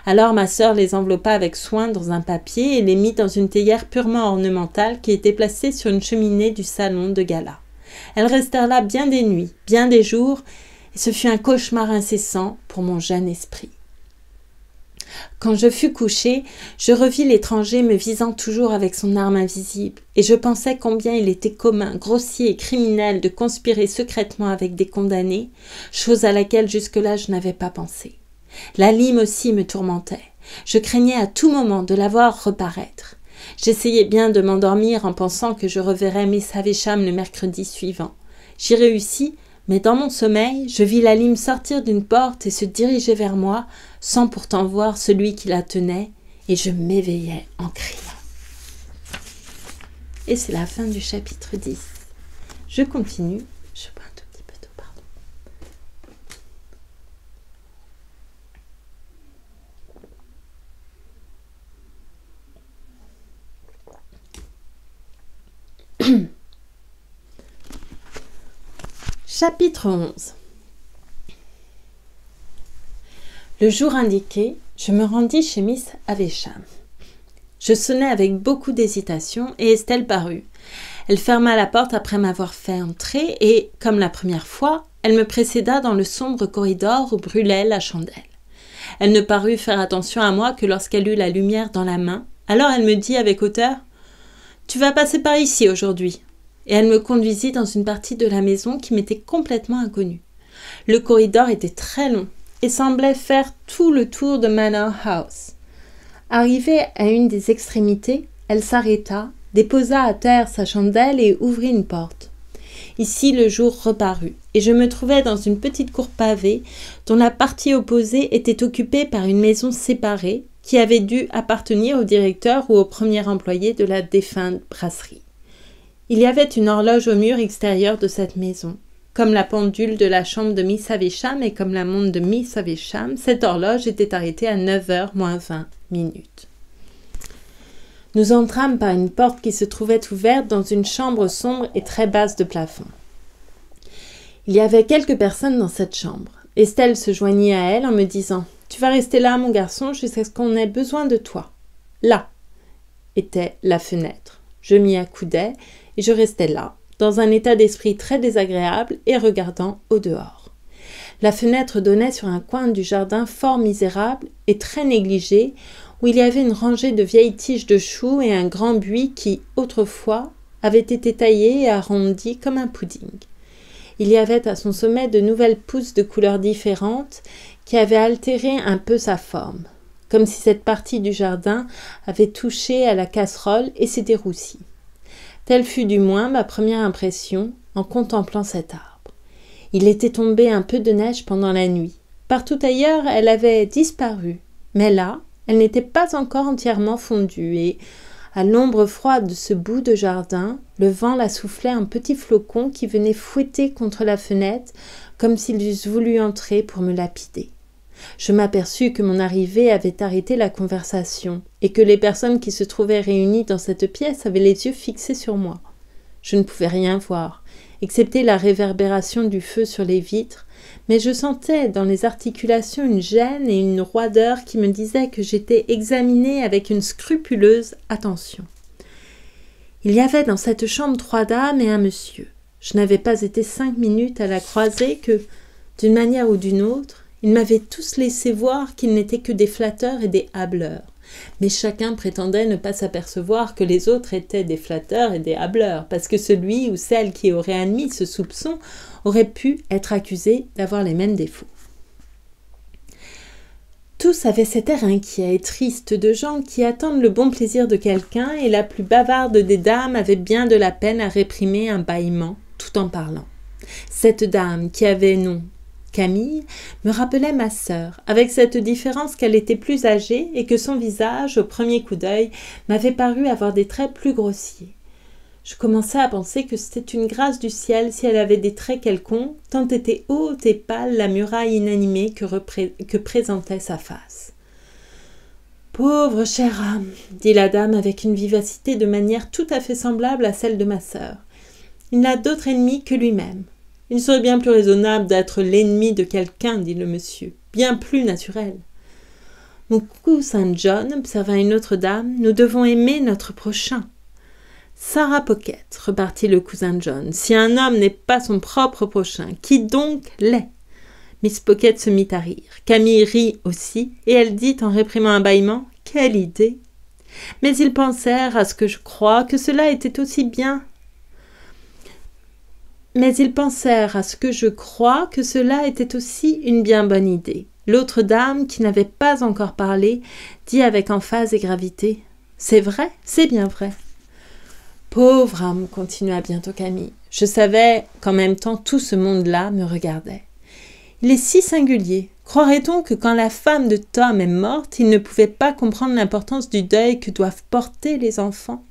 Alors ma sœur les enveloppa avec soin dans un papier et les mit dans une théière purement ornementale qui était placée sur une cheminée du salon de gala. Elles restèrent là bien des nuits, bien des jours, et ce fut un cauchemar incessant pour mon jeune esprit. Quand je fus couchée, je revis l'étranger me visant toujours avec son arme invisible, et je pensais combien il était commun, grossier et criminel de conspirer secrètement avec des condamnés, chose à laquelle jusque-là je n'avais pas pensé. La lime aussi me tourmentait. Je craignais à tout moment de la voir reparaître. J'essayais bien de m'endormir en pensant que je reverrais Miss Havisham le mercredi suivant. J'y réussis, Mais dans mon sommeil, je vis la lime sortir d'une porte et se diriger vers moi, sans pourtant voir celui qui la tenait, et je m'éveillai en criant. Et c'est la fin du chapitre 10. Je continue. Je bois un tout petit peu d'eau, pardon. Chapitre 11. Le jour indiqué, je me rendis chez Miss Havisham. Je sonnai avec beaucoup d'hésitation et Estelle parut. Elle ferma la porte après m'avoir fait entrer et, comme la première fois, elle me précéda dans le sombre corridor où brûlait la chandelle. Elle ne parut faire attention à moi que lorsqu'elle eut la lumière dans la main. Alors elle me dit avec hauteur « Tu vas passer par ici aujourd'hui ». Et elle me conduisit dans une partie de la maison qui m'était complètement inconnue. Le corridor était très long et semblait faire tout le tour de Manor House. Arrivée à une des extrémités, elle s'arrêta, déposa à terre sa chandelle et ouvrit une porte. Ici, le jour reparut, et je me trouvais dans une petite cour pavée dont la partie opposée était occupée par une maison séparée qui avait dû appartenir au directeur ou au premier employé de la défunte brasserie. Il y avait une horloge au mur extérieur de cette maison. Comme la pendule de la chambre de Miss Havisham et comme la montre de Miss Havisham, cette horloge était arrêtée à 9h moins 20 minutes. Nous entrâmes par une porte qui se trouvait ouverte dans une chambre sombre et très basse de plafond. Il y avait quelques personnes dans cette chambre. Estelle se joignit à elle en me disant « Tu vas rester là, mon garçon, jusqu'à ce qu'on ait besoin de toi. » Là était la fenêtre. Je m'y accoudai et je restais là, dans un état d'esprit très désagréable et regardant au dehors. La fenêtre donnait sur un coin du jardin fort misérable et très négligé, où il y avait une rangée de vieilles tiges de choux et un grand buis qui, autrefois, avait été taillé et arrondi comme un pudding. Il y avait à son sommet de nouvelles pousses de couleurs différentes qui avaient altéré un peu sa forme, comme si cette partie du jardin avait touché à la casserole et s'était roussie. Telle fut du moins ma première impression en contemplant cet arbre. Il était tombé un peu de neige pendant la nuit. Partout ailleurs, elle avait disparu, mais là, elle n'était pas encore entièrement fondue et, à l'ombre froide de ce bout de jardin, le vent la soufflait un petit flocon qui venait fouetter contre la fenêtre comme s'ils eussent voulu entrer pour me lapider. Je m'aperçus que mon arrivée avait arrêté la conversation et que les personnes qui se trouvaient réunies dans cette pièce avaient les yeux fixés sur moi. Je ne pouvais rien voir, excepté la réverbération du feu sur les vitres, mais je sentais dans les articulations une gêne et une roideur qui me disaient que j'étais examinée avec une scrupuleuse attention. Il y avait dans cette chambre 3 dames et un monsieur. Je n'avais pas été 5 minutes à la croisée que, d'une manière ou d'une autre, ils m'avaient tous laissé voir qu'ils n'étaient que des flatteurs et des hâbleurs. Mais chacun prétendait ne pas s'apercevoir que les autres étaient des flatteurs et des hâbleurs, parce que celui ou celle qui aurait admis ce soupçon aurait pu être accusé d'avoir les mêmes défauts. Tous avaient cet air inquiet et triste de gens qui attendent le bon plaisir de quelqu'un, et la plus bavarde des dames avait bien de la peine à réprimer un bâillement tout en parlant. Cette dame qui avait nom Camille me rappelait ma sœur, avec cette différence qu'elle était plus âgée et que son visage, au premier coup d'œil, m'avait paru avoir des traits plus grossiers. Je commençais à penser que c'était une grâce du ciel si elle avait des traits quelconques, tant était haute et pâle la muraille inanimée que présentait sa face. « Pauvre chère âme !» dit la dame avec une vivacité de manière tout à fait semblable à celle de ma sœur. « Il n'a d'autre ennemi que lui-même. » « Il serait bien plus raisonnable d'être l'ennemi de quelqu'un, dit le monsieur, bien plus naturel. »« Mon cousin John, observa une autre dame, nous devons aimer notre prochain. »« Sarah Pocket, repartit le cousin John, si un homme n'est pas son propre prochain, qui donc l'est ?» Miss Pocket se mit à rire. Camille rit aussi, et elle dit en réprimant un bâillement, « Quelle idée !» Mais ils pensèrent à ce que je crois que cela était aussi bien. Mais ils pensèrent à ce que je crois que cela était aussi une bien bonne idée. L'autre dame, qui n'avait pas encore parlé, dit avec emphase et gravité « C'est vrai, c'est bien vrai. » « Pauvre âme, continua bientôt Camille, Je savais qu'en même temps tout ce monde-là me regardait. Il est si singulier. Croirait-on que quand la femme de Tom est morte, il ne pouvait pas comprendre l'importance du deuil que doivent porter les enfants ?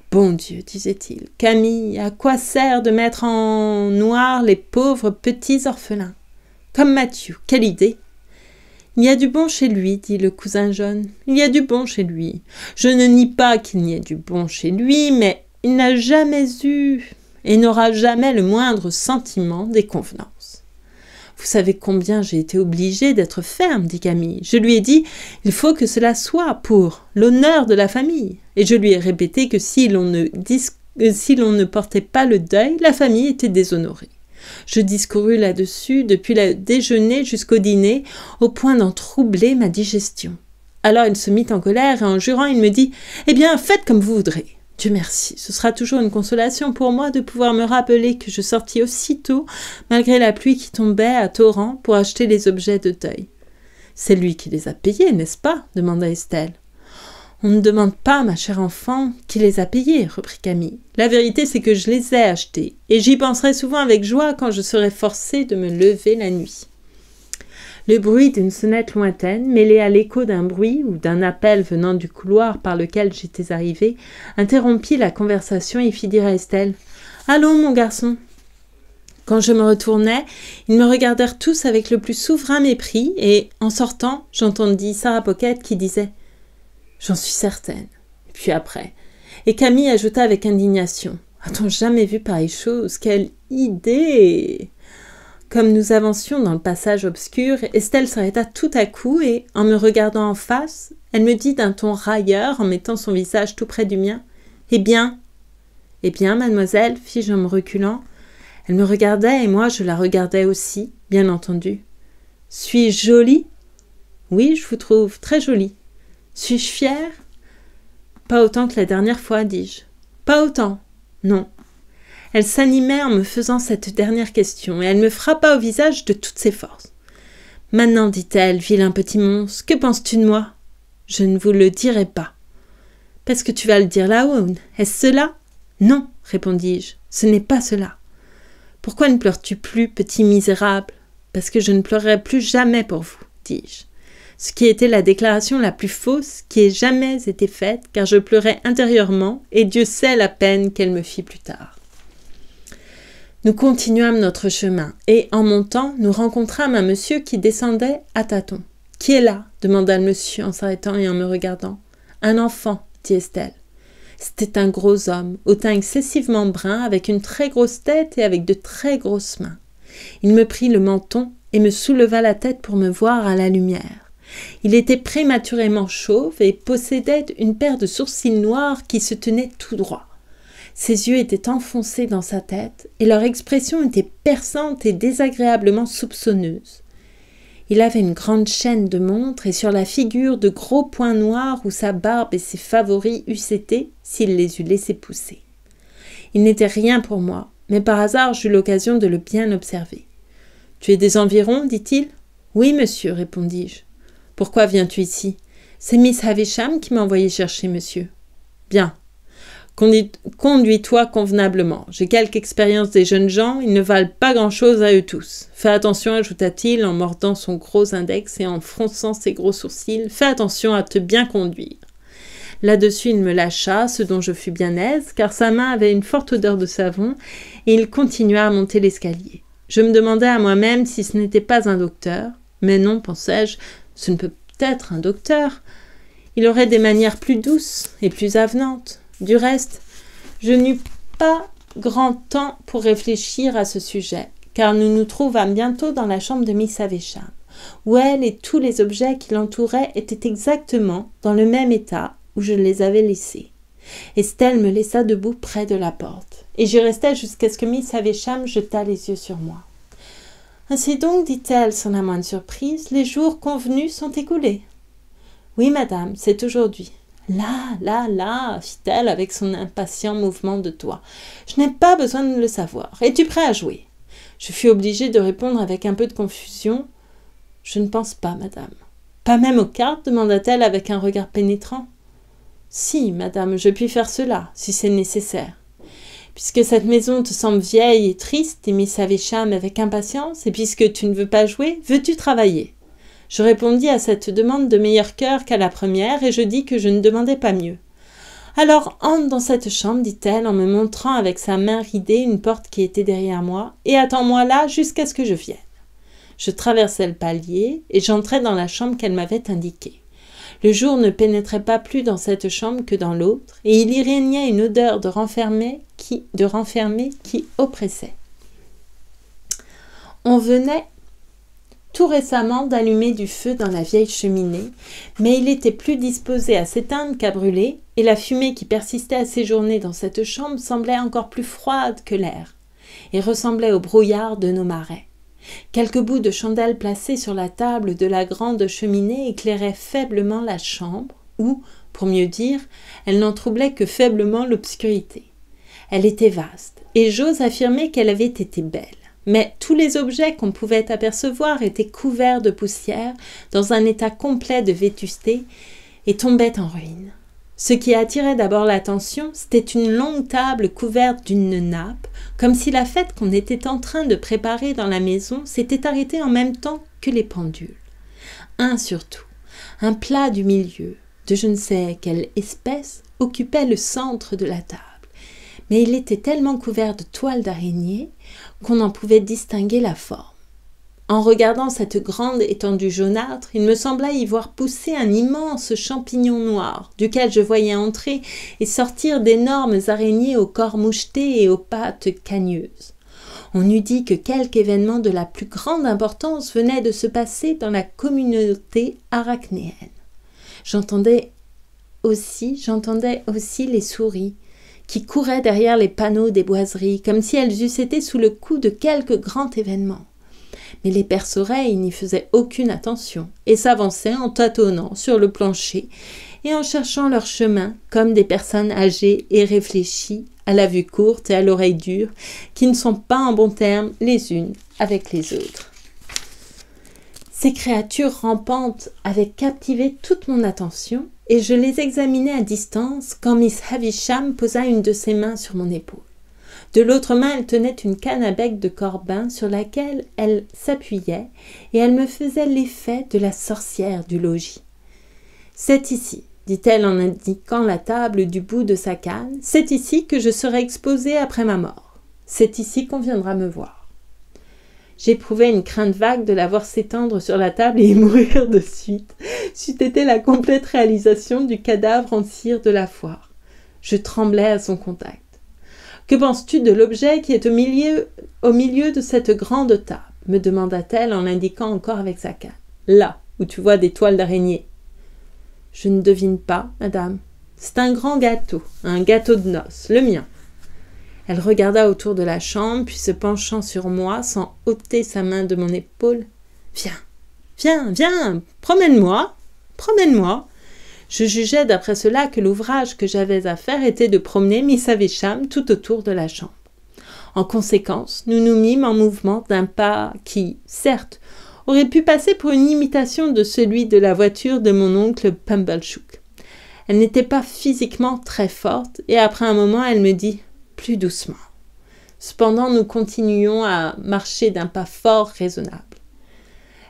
Bon Dieu, disait-il, Camille, à quoi sert de mettre en noir les pauvres petits orphelins ? Comme Mathieu, quelle idée ! Il y a du bon chez lui, dit le cousin John. Il y a du bon chez lui. Je ne nie pas qu'il n'y ait du bon chez lui, mais il n'a jamais eu et n'aura jamais le moindre sentiment des convenances. Vous savez combien j'ai été obligée d'être ferme, dit Camille. Je lui ai dit, il faut que cela soit pour l'honneur de la famille. Et je lui ai répété que si l'on ne portait pas le deuil, la famille était déshonorée. Je discourus là-dessus depuis le déjeuner jusqu'au dîner, au point d'en troubler ma digestion. Alors il se mit en colère et en jurant, il me dit « Eh bien, faites comme vous voudrez. Dieu merci, ce sera toujours une consolation pour moi de pouvoir me rappeler que je sortis aussitôt, malgré la pluie qui tombait à torrents, pour acheter les objets de deuil. »« C'est lui qui les a payés, n'est-ce pas ?» demanda Estelle. « On ne demande pas, ma chère enfant, qui les a payés, » reprit Camille. « La vérité, c'est que je les ai achetés, et j'y penserai souvent avec joie quand je serai forcée de me lever la nuit. » Le bruit d'une sonnette lointaine, mêlé à l'écho d'un bruit ou d'un appel venant du couloir par lequel j'étais arrivée, interrompit la conversation et fit dire à Estelle « Allons, mon garçon !» Quand je me retournai, ils me regardèrent tous avec le plus souverain mépris, et, en sortant, j'entendis Sarah Pocket qui disait « J'en suis certaine. » Puis après, et Camille ajouta avec indignation « A-t-on jamais vu pareille chose ? Quelle idée !» Comme nous avancions dans le passage obscur, Estelle s'arrêta tout à coup et, en me regardant en face, elle me dit d'un ton railleur en mettant son visage tout près du mien « Eh bien, mademoiselle, fis-je en me reculant. Elle me regardait et moi je la regardais aussi, bien entendu. Suis-je jolie ? Oui, je vous trouve très jolie. Suis-je fière ? Pas autant que la dernière fois, dis-je. Pas autant. Non. Elle s'animait en me faisant cette dernière question et elle me frappa au visage de toutes ses forces. Maintenant, dit-elle, vilain petit monstre, que penses-tu de moi ? Je ne vous le dirai pas. Parce que tu vas le dire là-haut, est-ce cela ? Non, répondis-je, ce n'est pas cela. Pourquoi ne pleures-tu plus, petit misérable ? Parce que je ne pleurerai plus jamais pour vous, dis-je. Ce qui était la déclaration la plus fausse qui ait jamais été faite, car je pleurais intérieurement, et Dieu sait la peine qu'elle me fit plus tard. Nous continuâmes notre chemin, et, en montant, nous rencontrâmes un monsieur qui descendait à tâtons. « Qui est là ?» demanda le monsieur en s'arrêtant et en me regardant. « Un enfant, » dit Estelle. C'était un gros homme, au teint excessivement brun, avec une très grosse tête et avec de très grosses mains. Il me prit le menton et me souleva la tête pour me voir à la lumière. Il était prématurément chauve et possédait une paire de sourcils noirs qui se tenaient tout droit. Ses yeux étaient enfoncés dans sa tête et leur expression était perçante et désagréablement soupçonneuse. Il avait une grande chaîne de montre et sur la figure de gros points noirs où sa barbe et ses favoris eussent été s'il les eût laissés pousser. Il n'était rien pour moi, mais par hasard j'eus l'occasion de le bien observer. « Tu es des environs, dit-il ? »« Oui, monsieur, répondis-je. »« Pourquoi viens-tu ici ? » ?»« C'est Miss Havisham qui m'a envoyé chercher, monsieur. »« Bien. Conduis-toi convenablement. J'ai quelque expérience des jeunes gens, ils ne valent pas grand-chose à eux tous. Fais attention, ajouta-t-il en mordant son gros index et en fronçant ses gros sourcils. Fais attention à te bien conduire. Là-dessus, il me lâcha, ce dont je fus bien aise, car sa main avait une forte odeur de savon, et il continua à monter l'escalier. Je me demandais à moi-même si ce n'était pas un docteur. Mais non, pensais-je, ce ne peut être un docteur. Il aurait des manières plus douces et plus avenantes. Du reste, je n'eus pas grand temps pour réfléchir à ce sujet, car nous nous trouvâmes bientôt dans la chambre de Miss Havisham, où elle et tous les objets qui l'entouraient étaient exactement dans le même état où je les avais laissés. Estelle me laissa debout près de la porte, et j'y restai jusqu'à ce que Miss Havisham jetât les yeux sur moi. « Ainsi donc, dit-elle sans la moindre surprise, les jours convenus sont écoulés. »« Oui, madame, c'est aujourd'hui. » Là, fit-elle avec son impatient mouvement de doigt. Je n'ai pas besoin de le savoir. Es-tu prêt à jouer ? Je fus obligée de répondre avec un peu de confusion. Je ne pense pas, madame. Pas même aux cartes ? Demanda-t-elle avec un regard pénétrant. Si, madame, je puis faire cela, si c'est nécessaire. Puisque cette maison te semble vieille et triste, dit Miss Havisham avec impatience, et puisque tu ne veux pas jouer, veux-tu travailler ? Je répondis à cette demande de meilleur cœur qu'à la première, et je dis que je ne demandais pas mieux. Alors entre dans cette chambre, dit-elle, en me montrant avec sa main ridée une porte qui était derrière moi, et attends-moi là jusqu'à ce que je vienne. Je traversai le palier, et j'entrai dans la chambre qu'elle m'avait indiquée. Le jour ne pénétrait pas plus dans cette chambre que dans l'autre, et il y régnait une odeur de renfermé qui oppressait. On venait tout récemment d'allumer du feu dans la vieille cheminée, mais il était plus disposé à s'éteindre qu'à brûler, et la fumée qui persistait à séjourner dans cette chambre semblait encore plus froide que l'air, et ressemblait au brouillard de nos marais. Quelques bouts de chandelle placés sur la table de la grande cheminée éclairaient faiblement la chambre, ou, pour mieux dire, elle n'en troublait que faiblement l'obscurité. Elle était vaste, et j'ose affirmer qu'elle avait été belle. Mais tous les objets qu'on pouvait apercevoir étaient couverts de poussière, dans un état complet de vétusté, et tombaient en ruine. Ce qui attirait d'abord l'attention, c'était une longue table couverte d'une nappe, comme si la fête qu'on était en train de préparer dans la maison s'était arrêtée en même temps que les pendules. Surtout, un plat du milieu, de je ne sais quelle espèce, occupait le centre de la table. Mais il était tellement couvert de toiles d'araignée qu'on en pouvait distinguer la forme. En regardant cette grande étendue jaunâtre, il me sembla y voir pousser un immense champignon noir, duquel je voyais entrer et sortir d'énormes araignées au corps moucheté et aux pattes cagneuses. On eût dit que quelque événement de la plus grande importance venait de se passer dans la communauté arachnéenne. J'entendais aussi les souris, qui couraient derrière les panneaux des boiseries, comme si elles eussent été sous le coup de quelque grand événement. Mais les perce-oreilles n'y faisaient aucune attention et s'avançaient en tâtonnant sur le plancher et en cherchant leur chemin comme des personnes âgées et réfléchies, à la vue courte et à l'oreille dure, qui ne sont pas en bons termes les unes avec les autres. Ces créatures rampantes avaient captivé toute mon attention et je les examinais à distance quand Miss Havisham posa une de ses mains sur mon épaule. De l'autre main, elle tenait une canne à bec de corbin sur laquelle elle s'appuyait et elle me faisait l'effet de la sorcière du logis. « C'est ici, dit-elle en indiquant la table du bout de sa canne, c'est ici que je serai exposée après ma mort. C'est ici qu'on viendra me voir. » J'éprouvais une crainte vague de la voir s'étendre sur la table et y mourir de suite. C'eût été la complète réalisation du cadavre en cire de la foire. Je tremblais à son contact. « Que penses-tu de l'objet qui est au milieu de cette grande table ?» me demanda-t-elle en l'indiquant encore avec sa canne. « Là, où tu vois des toiles d'araignée. »« Je ne devine pas, madame. C'est un grand gâteau de noces, le mien. » Elle regarda autour de la chambre, puis se penchant sur moi, sans ôter sa main de mon épaule. « Viens, promène-moi. » Je jugeais d'après cela que l'ouvrage que j'avais à faire était de promener Miss Havisham tout autour de la chambre. En conséquence, nous nous mîmes en mouvement d'un pas qui, certes, aurait pu passer pour une imitation de celui de la voiture de mon oncle Pumblechook. Elle n'était pas physiquement très forte, et après un moment, elle me dit « plus doucement ». Cependant, nous continuions à marcher d'un pas fort raisonnable.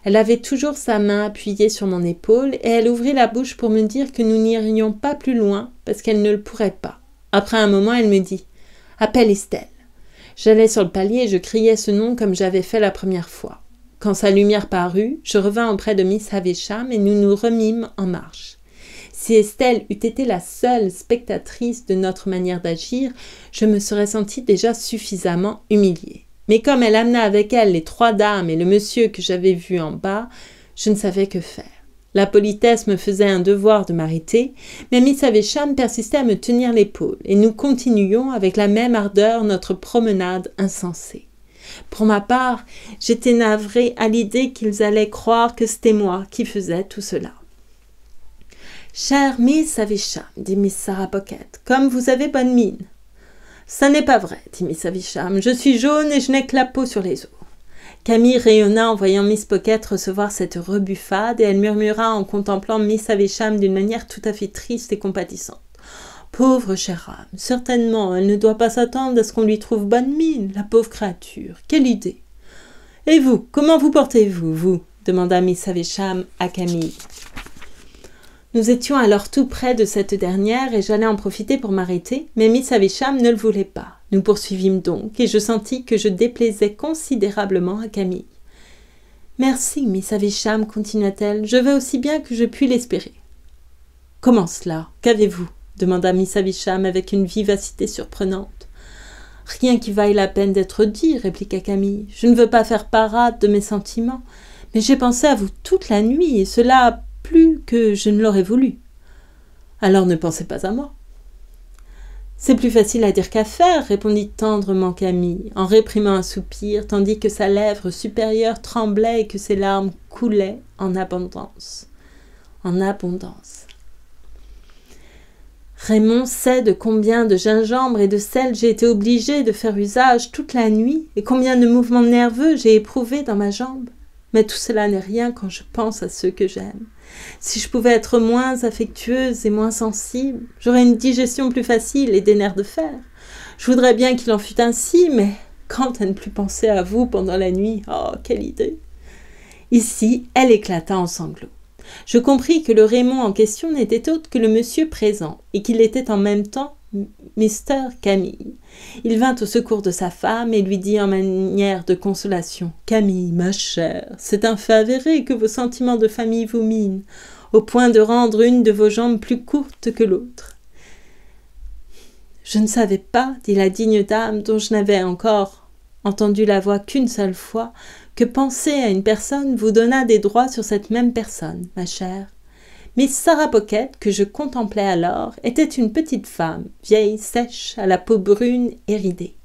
Elle avait toujours sa main appuyée sur mon épaule et elle ouvrit la bouche pour me dire que nous n'irions pas plus loin parce qu'elle ne le pourrait pas. Après un moment, elle me dit « Appelle Estelle ». J'allais sur le palier et je criais ce nom comme j'avais fait la première fois. Quand sa lumière parut, je revins auprès de Miss Havisham et nous nous remîmes en marche. Si Estelle eût été la seule spectatrice de notre manière d'agir, je me serais sentie déjà suffisamment humiliée. Mais comme elle amena avec elle les 3 dames et le monsieur que j'avais vu en bas, je ne savais que faire. La politesse me faisait un devoir de m'arrêter, mais Miss Havisham persistait à me tenir l'épaule, et nous continuions avec la même ardeur notre promenade insensée. Pour ma part, j'étais navrée à l'idée qu'ils allaient croire que c'était moi qui faisais tout cela. « Chère Miss Havisham, dit Miss Sarah Pocket, comme vous avez bonne mine. »« Ça n'est pas vrai, dit Miss Havisham, je suis jaune et je n'ai que la peau sur les os. » Camille rayonna en voyant Miss Pocket recevoir cette rebuffade et elle murmura en contemplant Miss Havisham d'une manière tout à fait triste et compatissante. « Pauvre chère âme, certainement, elle ne doit pas s'attendre à ce qu'on lui trouve bonne mine, la pauvre créature. Quelle idée! Et vous, comment vous portez-vous, vous? Demanda Miss Havisham à Camille. Nous étions alors tout près de cette dernière et j'allais en profiter pour m'arrêter, mais Miss Havisham ne le voulait pas. Nous poursuivîmes donc et je sentis que je déplaisais considérablement à Camille. « Merci, Miss Havisham, continua-t-elle, je veux aussi bien que je puis l'espérer. »« Comment cela? Qu'avez-vous » demanda Miss Havisham avec une vivacité surprenante. « Rien qui vaille la peine d'être dit, » répliqua Camille. « Je ne veux pas faire parade de mes sentiments, mais j'ai pensé à vous toute la nuit, et cela plus que je ne l'aurais voulu. Alors ne pensez pas à moi. »« C'est plus facile à dire qu'à faire, » répondit tendrement Camille, en réprimant un soupir, tandis que sa lèvre supérieure tremblait et que ses larmes coulaient en abondance. En abondance. Raymond sait de combien de gingembre et de sel j'ai été obligée de faire usage toute la nuit et combien de mouvements nerveux j'ai éprouvés dans ma jambe. Mais tout cela n'est rien quand je pense à ceux que j'aime. Si je pouvais être moins affectueuse et moins sensible, j'aurais une digestion plus facile et des nerfs de fer. Je voudrais bien qu'il en fût ainsi, mais quant à ne plus penser à vous pendant la nuit, oh, quelle idée! Ici, elle éclata en sanglots. Je compris que le Raymond en question n'était autre que le monsieur présent, et qu'il était en même temps Mr. Camille. Il vint au secours de sa femme et lui dit en manière de consolation « Camille, ma chère, c'est un fait avéré que vos sentiments de famille vous minent, au point de rendre une de vos jambes plus courte que l'autre. » « Je ne savais pas, dit la digne dame, dont je n'avais encore entendu la voix qu'une seule fois, que penser à une personne vous donna des droits sur cette même personne, ma chère. Miss Sarah Pocket, que je contemplais alors, était une petite femme, vieille, sèche, à la peau brune et ridée.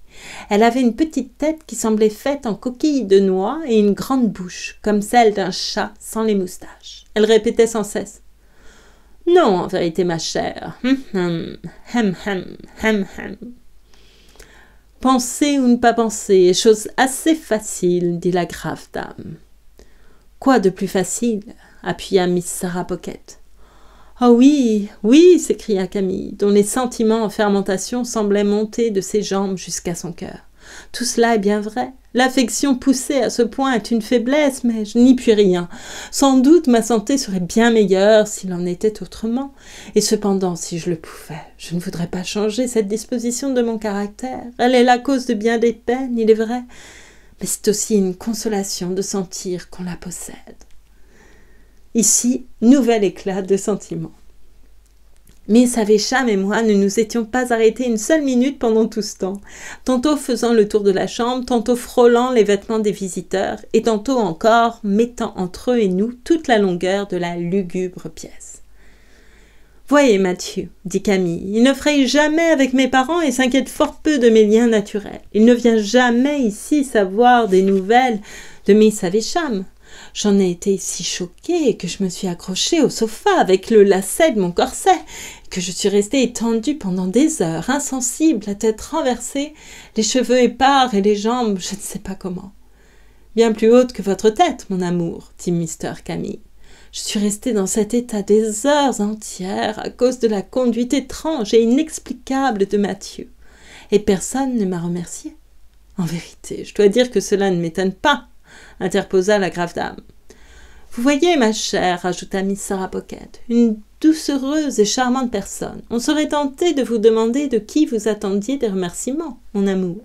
Elle avait une petite tête qui semblait faite en coquille de noix et une grande bouche, comme celle d'un chat sans les moustaches. Elle répétait sans cesse « Non, en vérité, ma chère. Penser ou ne pas penser est chose assez facile, dit la grave dame. Quoi de plus facile? Appuya Miss Sarah Pocket. Oh oui, oui, s'écria Camille, dont les sentiments en fermentation semblaient monter de ses jambes jusqu'à son cœur. Tout cela est bien vrai. L'affection poussée à ce point est une faiblesse, mais je n'y puis rien. Sans doute ma santé serait bien meilleure s'il en était autrement. Et cependant, si je le pouvais, je ne voudrais pas changer cette disposition de mon caractère. Elle est la cause de bien des peines, il est vrai, mais c'est aussi une consolation de sentir qu'on la possède. Ici, nouvel éclat de sentiment. Miss Havisham et moi ne nous étions pas arrêtés une seule minute pendant tout ce temps, tantôt faisant le tour de la chambre, tantôt frôlant les vêtements des visiteurs, et tantôt encore mettant entre eux et nous toute la longueur de la lugubre pièce. « Voyez, Mathieu, dit Camille, il ne fraye jamais avec mes parents et s'inquiète fort peu de mes liens naturels. Il ne vient jamais ici savoir des nouvelles de Miss Havisham. J'en ai été si choquée que je me suis accrochée au sofa avec le lacet de mon corset, que je suis restée étendue pendant des heures, insensible, la tête renversée, les cheveux épars et les jambes, je ne sais pas comment. Bien plus haute que votre tête, mon amour, dit Mr. Camille. Je suis restée dans cet état des heures entières à cause de la conduite étrange et inexplicable de Mathieu. Et personne ne m'a remerciée. En vérité, je dois dire que cela ne m'étonne pas, interposa la grave dame. Vous voyez, ma chère, ajouta Miss Sarah Pocket, une doucereuse et charmante personne. On serait tenté de vous demander de qui vous attendiez des remerciements, mon amour.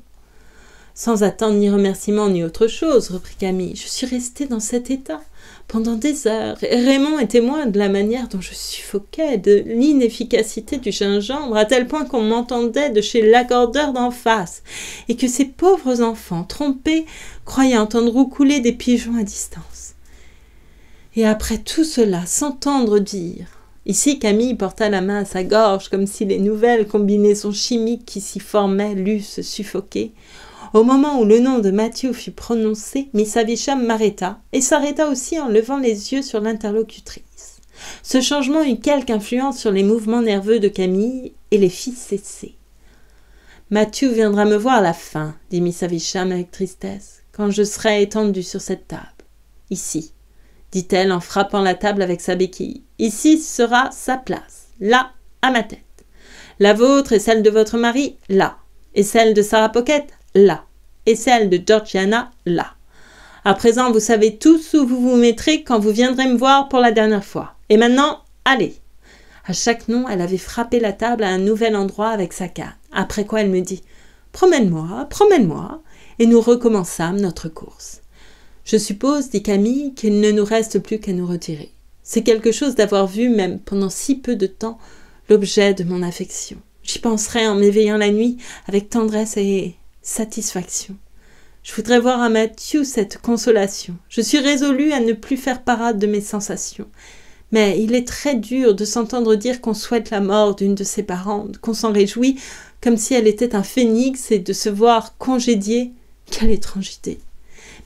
Sans attendre ni remerciements ni autre chose, reprit Camille, je suis restée dans cet état pendant des heures, et Raymond est témoin de la manière dont je suffoquais, de l'inefficacité du gingembre, à tel point qu'on m'entendait de chez l'accordeur d'en face, et que ces pauvres enfants, trompés, croyaient entendre roucouler des pigeons à distance. Et après tout cela, s'entendre dire... Ici, Camille porta la main à sa gorge, comme si les nouvelles combinaisons chimiques qui s'y formaient l'eussent suffoqué. Au moment où le nom de Mathieu fut prononcé, Miss Havisham m'arrêta, et s'arrêta aussi en levant les yeux sur l'interlocutrice. Ce changement eut quelque influence sur les mouvements nerveux de Camille, et les fit cesser. « Mathieu viendra me voir à la fin, dit Miss Havisham avec tristesse, quand je serai étendue sur cette table. Ici, dit-elle en frappant la table avec sa béquille. Ici sera sa place, là, à ma tête. La vôtre et celle de votre mari, là. Et celle de Sarah Pocket, là. Et celle de Georgiana, là. À présent, vous savez tous où vous vous mettrez quand vous viendrez me voir pour la dernière fois. Et maintenant, allez. À chaque nom, elle avait frappé la table à un nouvel endroit avec sa canne. Après quoi, elle me dit « Promène-moi, promène-moi » et nous recommençâmes notre course. Je suppose, dit Camille, qu'il ne nous reste plus qu'à nous retirer. C'est quelque chose d'avoir vu, même pendant si peu de temps, l'objet de mon affection. J'y penserai en m'éveillant la nuit avec tendresse et satisfaction. Je voudrais voir à Matthew cette consolation. Je suis résolue à ne plus faire parade de mes sensations. Mais il est très dur de s'entendre dire qu'on souhaite la mort d'une de ses parentes, qu'on s'en réjouit comme si elle était un phénix et de se voir congédiée. Quelle étrangeté!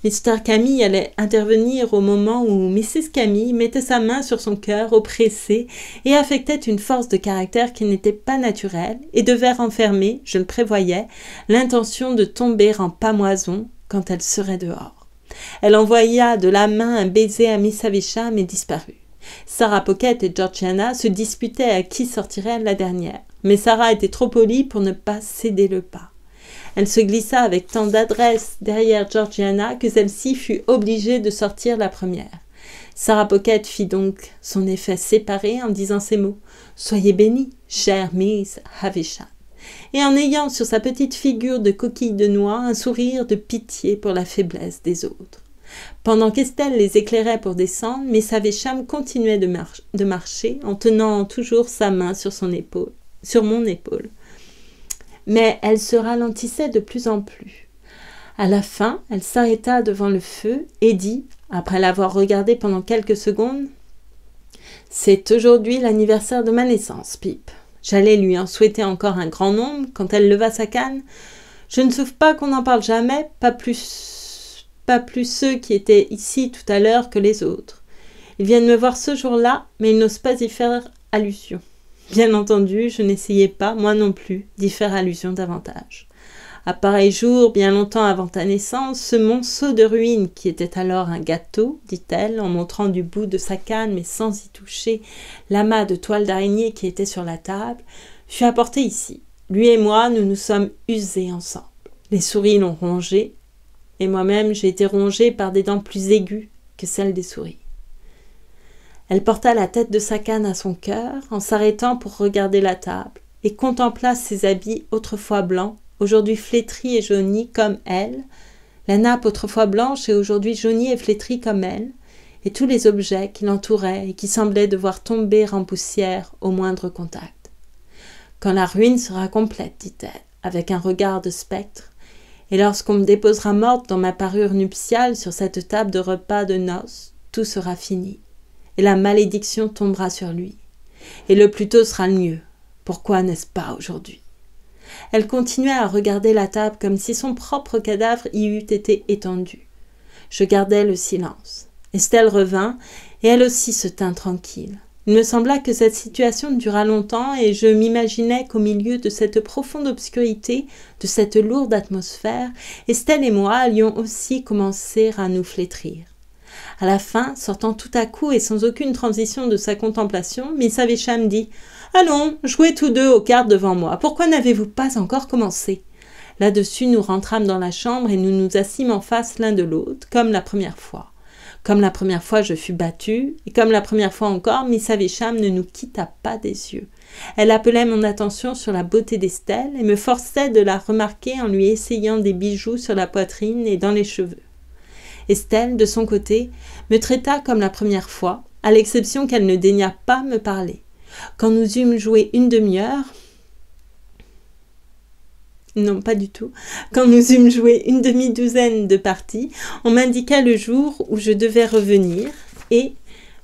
Mr. Camille allait intervenir au moment où Mrs. Camille mettait sa main sur son cœur oppressé et affectait une force de caractère qui n'était pas naturelle et devait renfermer, je le prévoyais, l'intention de tomber en pâmoison quand elle serait dehors. Elle envoya de la main un baiser à Miss Havisham et disparut. Sarah Pocket et Georgiana se disputaient à qui sortirait la dernière, mais Sarah était trop polie pour ne pas céder le pas. Elle se glissa avec tant d'adresse derrière Georgiana que celle-ci fut obligée de sortir la première. Sarah Pocket fit donc son effet séparé en disant ces mots « Soyez bénie, chère Miss Havisham » et en ayant sur sa petite figure de coquille de noix un sourire de pitié pour la faiblesse des autres. Pendant qu'Estelle les éclairait pour descendre, Miss Havisham continuait de marcher en tenant toujours sa main sur mon épaule. Mais elle se ralentissait de plus en plus. À la fin, elle s'arrêta devant le feu et dit, après l'avoir regardé pendant quelques secondes, « C'est aujourd'hui l'anniversaire de ma naissance, Pip. J'allais lui en souhaiter encore un grand nombre quand elle leva sa canne. Je ne souffre pas qu'on n'en parle jamais, pas plus ceux qui étaient ici tout à l'heure que les autres. Ils viennent me voir ce jour-là, mais ils n'osent pas y faire allusion. Bien entendu, je n'essayais pas, moi non plus, d'y faire allusion davantage. À pareil jour, bien longtemps avant ta naissance, ce monceau de ruines qui était alors un gâteau, dit-elle, en montrant du bout de sa canne, mais sans y toucher, l'amas de toile d'araignée qui était sur la table, fut apporté ici. Lui et moi, nous nous sommes usés ensemble. Les souris l'ont rongé, et moi-même j'ai été rongée par des dents plus aiguës que celles des souris. Elle porta la tête de sa canne à son cœur, en s'arrêtant pour regarder la table, et contempla ses habits autrefois blancs, aujourd'hui flétris et jaunis comme elle, la nappe autrefois blanche et aujourd'hui jaunie et flétrie comme elle, et tous les objets qui l'entouraient et qui semblaient devoir tomber en poussière au moindre contact. Quand la ruine sera complète, dit-elle, avec un regard de spectre, et lorsqu'on me déposera morte dans ma parure nuptiale sur cette table de repas de noces, tout sera fini. Et la malédiction tombera sur lui. Et le plus tôt sera le mieux. Pourquoi n'est-ce pas aujourd'hui? Elle continuait à regarder la table comme si son propre cadavre y eût été étendu. Je gardai le silence. Estelle revint, et elle aussi se tint tranquille. Il me sembla que cette situation dura longtemps, et je m'imaginais qu'au milieu de cette profonde obscurité, de cette lourde atmosphère, Estelle et moi allions aussi commencer à nous flétrir. À la fin, sortant tout à coup et sans aucune transition de sa contemplation, Miss Havisham dit « Allons, jouez tous deux aux cartes devant moi. Pourquoi n'avez-vous pas encore commencé ?» Là-dessus, nous rentrâmes dans la chambre et nous nous assîmes en face l'un de l'autre, comme la première fois. Comme la première fois, je fus battue, et comme la première fois encore, Miss Havisham ne nous quitta pas des yeux. Elle appelait mon attention sur la beauté d'Estelle et me forçait de la remarquer en lui essayant des bijoux sur la poitrine et dans les cheveux. Estelle, de son côté, me traita comme la première fois, à l'exception qu'elle ne daigna pas me parler. Quand nous eûmes joué une demi-heure, non, pas du tout. Quand nous eûmes joué une demi-douzaine de parties, on m'indiqua le jour où je devais revenir et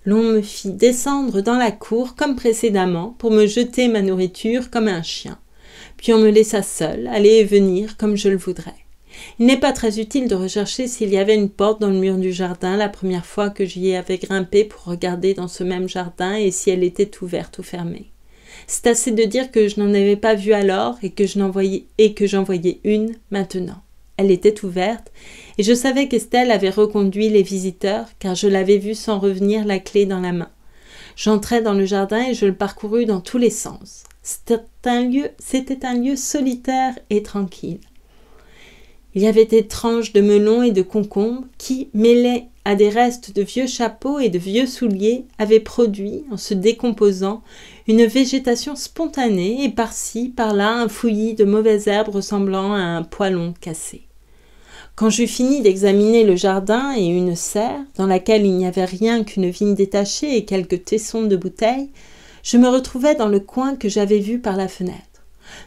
l'on me fit descendre dans la cour comme précédemment pour me jeter ma nourriture comme un chien. Puis on me laissa seule, aller et venir comme je le voudrais. Il n'est pas très utile de rechercher s'il y avait une porte dans le mur du jardin la première fois que j'y avais grimpé pour regarder dans ce même jardin et si elle était ouverte ou fermée. C'est assez de dire que je n'en avais pas vu alors et que j'en voyais une maintenant. Elle était ouverte et je savais qu'Estelle avait reconduit les visiteurs car je l'avais vue sans revenir la clé dans la main. J'entrai dans le jardin et je le parcourus dans tous les sens. C'était un lieu solitaire et tranquille. Il y avait des tranches de melons et de concombres qui, mêlés à des restes de vieux chapeaux et de vieux souliers, avaient produit, en se décomposant, une végétation spontanée et par-ci, par-là, un fouillis de mauvaises herbes ressemblant à un poêlon cassé. Quand j'eus fini d'examiner le jardin et une serre, dans laquelle il n'y avait rien qu'une vigne détachée et quelques tessons de bouteilles, je me retrouvais dans le coin que j'avais vu par la fenêtre.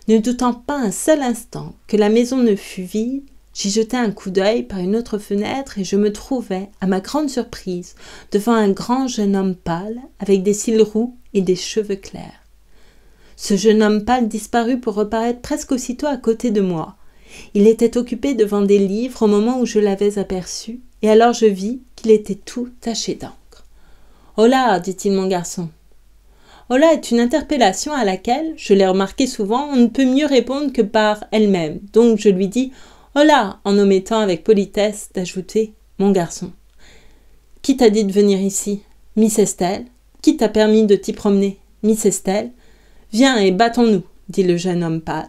Ne doutant pas un seul instant que la maison ne fût vide, j'y jetai un coup d'œil par une autre fenêtre et je me trouvai, à ma grande surprise, devant un grand jeune homme pâle, avec des cils roux et des cheveux clairs. Ce jeune homme pâle disparut pour reparaître presque aussitôt à côté de moi. Il était occupé devant des livres au moment où je l'avais aperçu, et alors je vis qu'il était tout taché d'encre. « Hola !» dit-il mon garçon. « Hola » est une interpellation à laquelle, je l'ai remarqué souvent, on ne peut mieux répondre que par elle-même, donc je lui dis « Hola !» en omettant avec politesse d'ajouter « mon garçon ». « Qui t'a dit de venir ici ? Miss Estelle ? Qui t'a permis de t'y promener ? Miss Estelle ? Viens et battons-nous » dit le jeune homme pâle.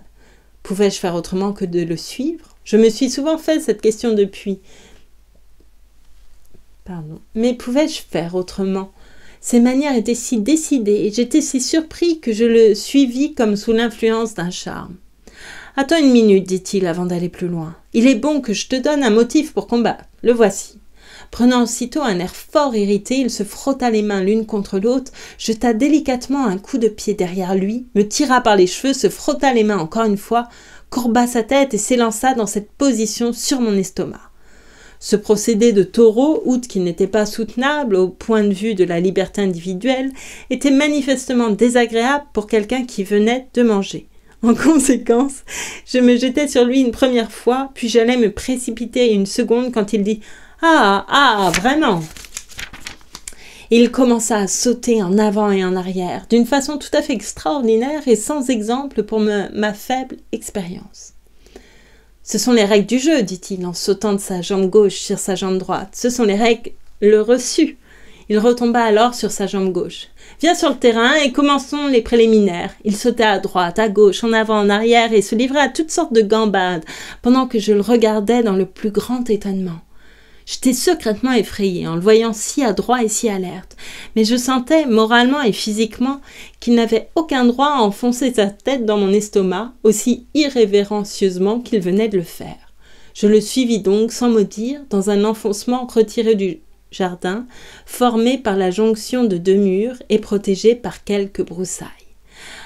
Pouvais-je faire autrement que de le suivre ? Je me suis souvent fait cette question depuis. Mais pouvais-je faire autrement ? Ses manières étaient si décidées et j'étais si surpris que je le suivis comme sous l'influence d'un charme. « Attends une minute, dit-il avant d'aller plus loin. Il est bon que je te donne un motif pour combattre. Le voici. » Prenant aussitôt un air fort irrité, il se frotta les mains l'une contre l'autre, jeta délicatement un coup de pied derrière lui, me tira par les cheveux, se frotta les mains encore une fois, courba sa tête et s'élança dans cette position sur mon estomac. Ce procédé de taureau, outre qu'il n'était pas soutenable au point de vue de la liberté individuelle, était manifestement désagréable pour quelqu'un qui venait de manger. En conséquence, je me jetai sur lui une première fois, puis j'allais me précipiter une seconde quand il dit « Ah, vraiment !» Il commença à sauter en avant et en arrière, d'une façon tout à fait extraordinaire et sans exemple pour ma faible expérience. « Ce sont les règles du jeu, dit-il en sautant de sa jambe gauche sur sa jambe droite. Ce sont les règles reçues. » Il retomba alors sur sa jambe gauche. « Viens sur le terrain et commençons les préliminaires. » Il sauta à droite, à gauche, en avant, en arrière et se livrait à toutes sortes de gambades, pendant que je le regardais dans le plus grand étonnement. J'étais secrètement effrayée en le voyant si adroit et si alerte, mais je sentais, moralement et physiquement, qu'il n'avait aucun droit à enfoncer sa tête dans mon estomac, aussi irrévérencieusement qu'il venait de le faire. Je le suivis donc, sans mot dire, dans un enfoncement retiré du jardin, formé par la jonction de deux murs et protégé par quelques broussailles.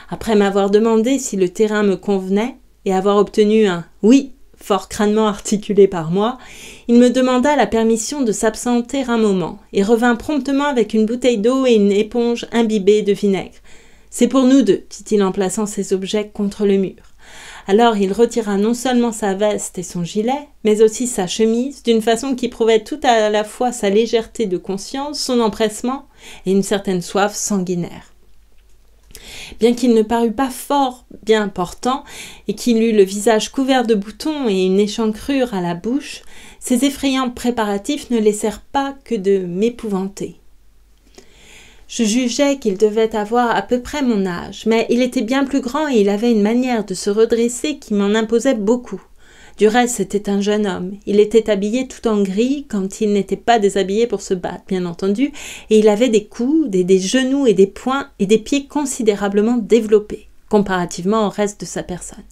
Après m'avoir demandé si le terrain me convenait et avoir obtenu un « oui » fort crânement articulé par moi, il me demanda la permission de s'absenter un moment et revint promptement avec une bouteille d'eau et une éponge imbibée de vinaigre. « C'est pour nous deux », dit-il en plaçant ses objets contre le mur. Alors il retira non seulement sa veste et son gilet, mais aussi sa chemise, d'une façon qui prouvait tout à la fois sa légèreté de conscience, son empressement et une certaine soif sanguinaire. Bien qu'il ne parût pas fort bien portant et qu'il eût le visage couvert de boutons et une échancrure à la bouche, ces effrayants préparatifs ne laissèrent pas que de m'épouvanter. Je jugeais qu'il devait avoir à peu près mon âge, mais il était bien plus grand et il avait une manière de se redresser qui m'en imposait beaucoup. Du reste, c'était un jeune homme. Il était habillé tout en gris, quand il n'était pas déshabillé pour se battre, bien entendu, et il avait des coudes, des genoux et des poings et des pieds considérablement développés, comparativement au reste de sa personne.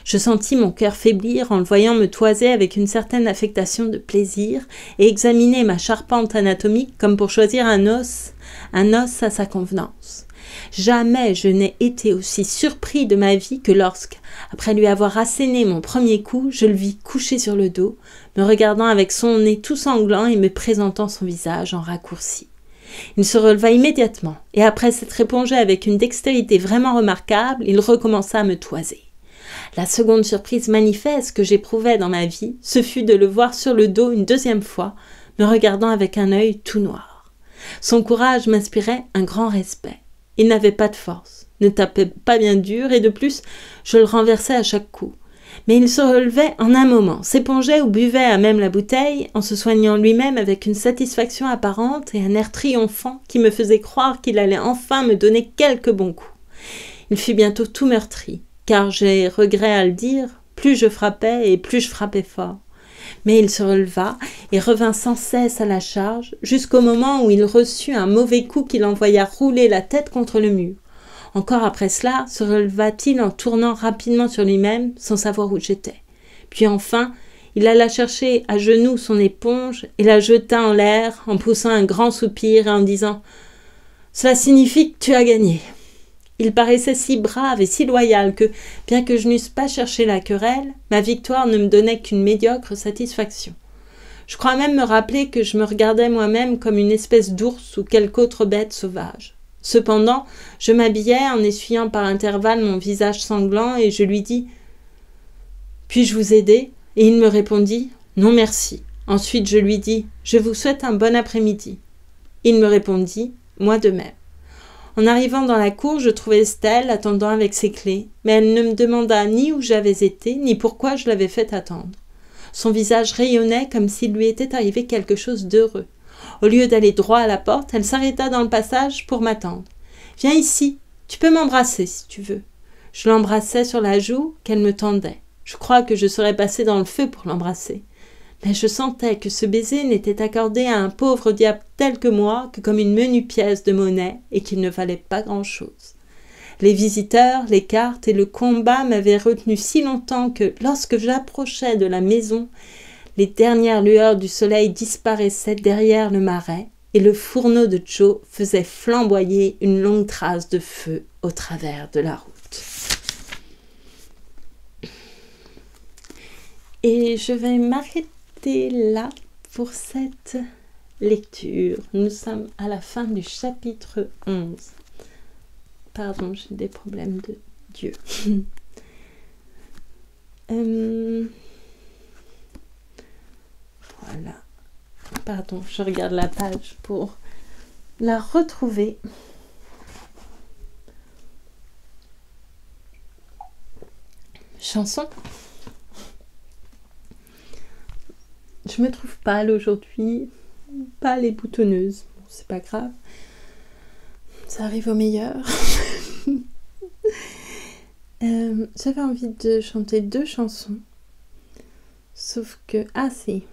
Je sentis mon cœur faiblir en le voyant me toiser avec une certaine affectation de plaisir et examiner ma charpente anatomique comme pour choisir un os à sa convenance. Jamais je n'ai été aussi surpris de ma vie que lorsque, après lui avoir asséné mon premier coup, je le vis couché sur le dos, me regardant avec son nez tout sanglant et me présentant son visage en raccourci. Il se releva immédiatement, et après s'être épongé avec une dextérité vraiment remarquable, il recommença à me toiser. La seconde surprise manifeste que j'éprouvais dans ma vie, ce fut de le voir sur le dos une deuxième fois, me regardant avec un œil tout noir. Son courage m'inspirait un grand respect. Il n'avait pas de force, ne tapait pas bien dur et de plus, je le renversais à chaque coup. Mais il se relevait en un moment, s'épongeait ou buvait à même la bouteille, en se soignant lui-même avec une satisfaction apparente et un air triomphant qui me faisait croire qu'il allait enfin me donner quelques bons coups. Il fut bientôt tout meurtri, car j'ai regret à le dire, plus je frappais et plus je frappais fort. Mais il se releva et revint sans cesse à la charge, jusqu'au moment où il reçut un mauvais coup qui l'envoya rouler la tête contre le mur. Encore après cela, se releva-t-il en tournant rapidement sur lui-même, sans savoir où j'étais. Puis enfin, il alla chercher à genoux son éponge et la jeta en l'air en poussant un grand soupir et en disant « Cela signifie que tu as gagné ». Il paraissait si brave et si loyal que, bien que je n'eusse pas cherché la querelle, ma victoire ne me donnait qu'une médiocre satisfaction. Je crois même me rappeler que je me regardais moi-même comme une espèce d'ours ou quelque autre bête sauvage. Cependant, je m'habillais en essuyant par intervalles mon visage sanglant et je lui dis « Puis-je vous aider ?» Et il me répondit « Non, merci ». Ensuite, je lui dis « Je vous souhaite un bon après-midi ». Il me répondit « Moi de même ». En arrivant dans la cour, je trouvai Estelle attendant avec ses clés, mais elle ne me demanda ni où j'avais été, ni pourquoi je l'avais fait attendre. Son visage rayonnait comme s'il lui était arrivé quelque chose d'heureux. Au lieu d'aller droit à la porte, elle s'arrêta dans le passage pour m'attendre. « Viens ici, tu peux m'embrasser si tu veux. » Je l'embrassai sur la joue qu'elle me tendait. Je crois que je serais passé dans le feu pour l'embrasser. Mais je sentais que ce baiser n'était accordé à un pauvre diable tel que moi que comme une menue pièce de monnaie et qu'il ne valait pas grand-chose. Les visiteurs, les cartes et le combat m'avaient retenu si longtemps que, lorsque j'approchais de la maison, les dernières lueurs du soleil disparaissaient derrière le marais et le fourneau de Joe faisait flamboyer une longue trace de feu au travers de la route. Et je vais m'arrêter là pour cette lecture. Nous sommes à la fin du chapitre 11. Pardon, j'ai des problèmes de Dieu. Voilà. Pardon, je regarde la page pour la retrouver. Chanson. Je me trouve pâle aujourd'hui, pâle et boutonneuse. Bon, c'est pas grave. Ça arrive au meilleur. J'avais envie de chanter 2 chansons. Sauf que... Ah si.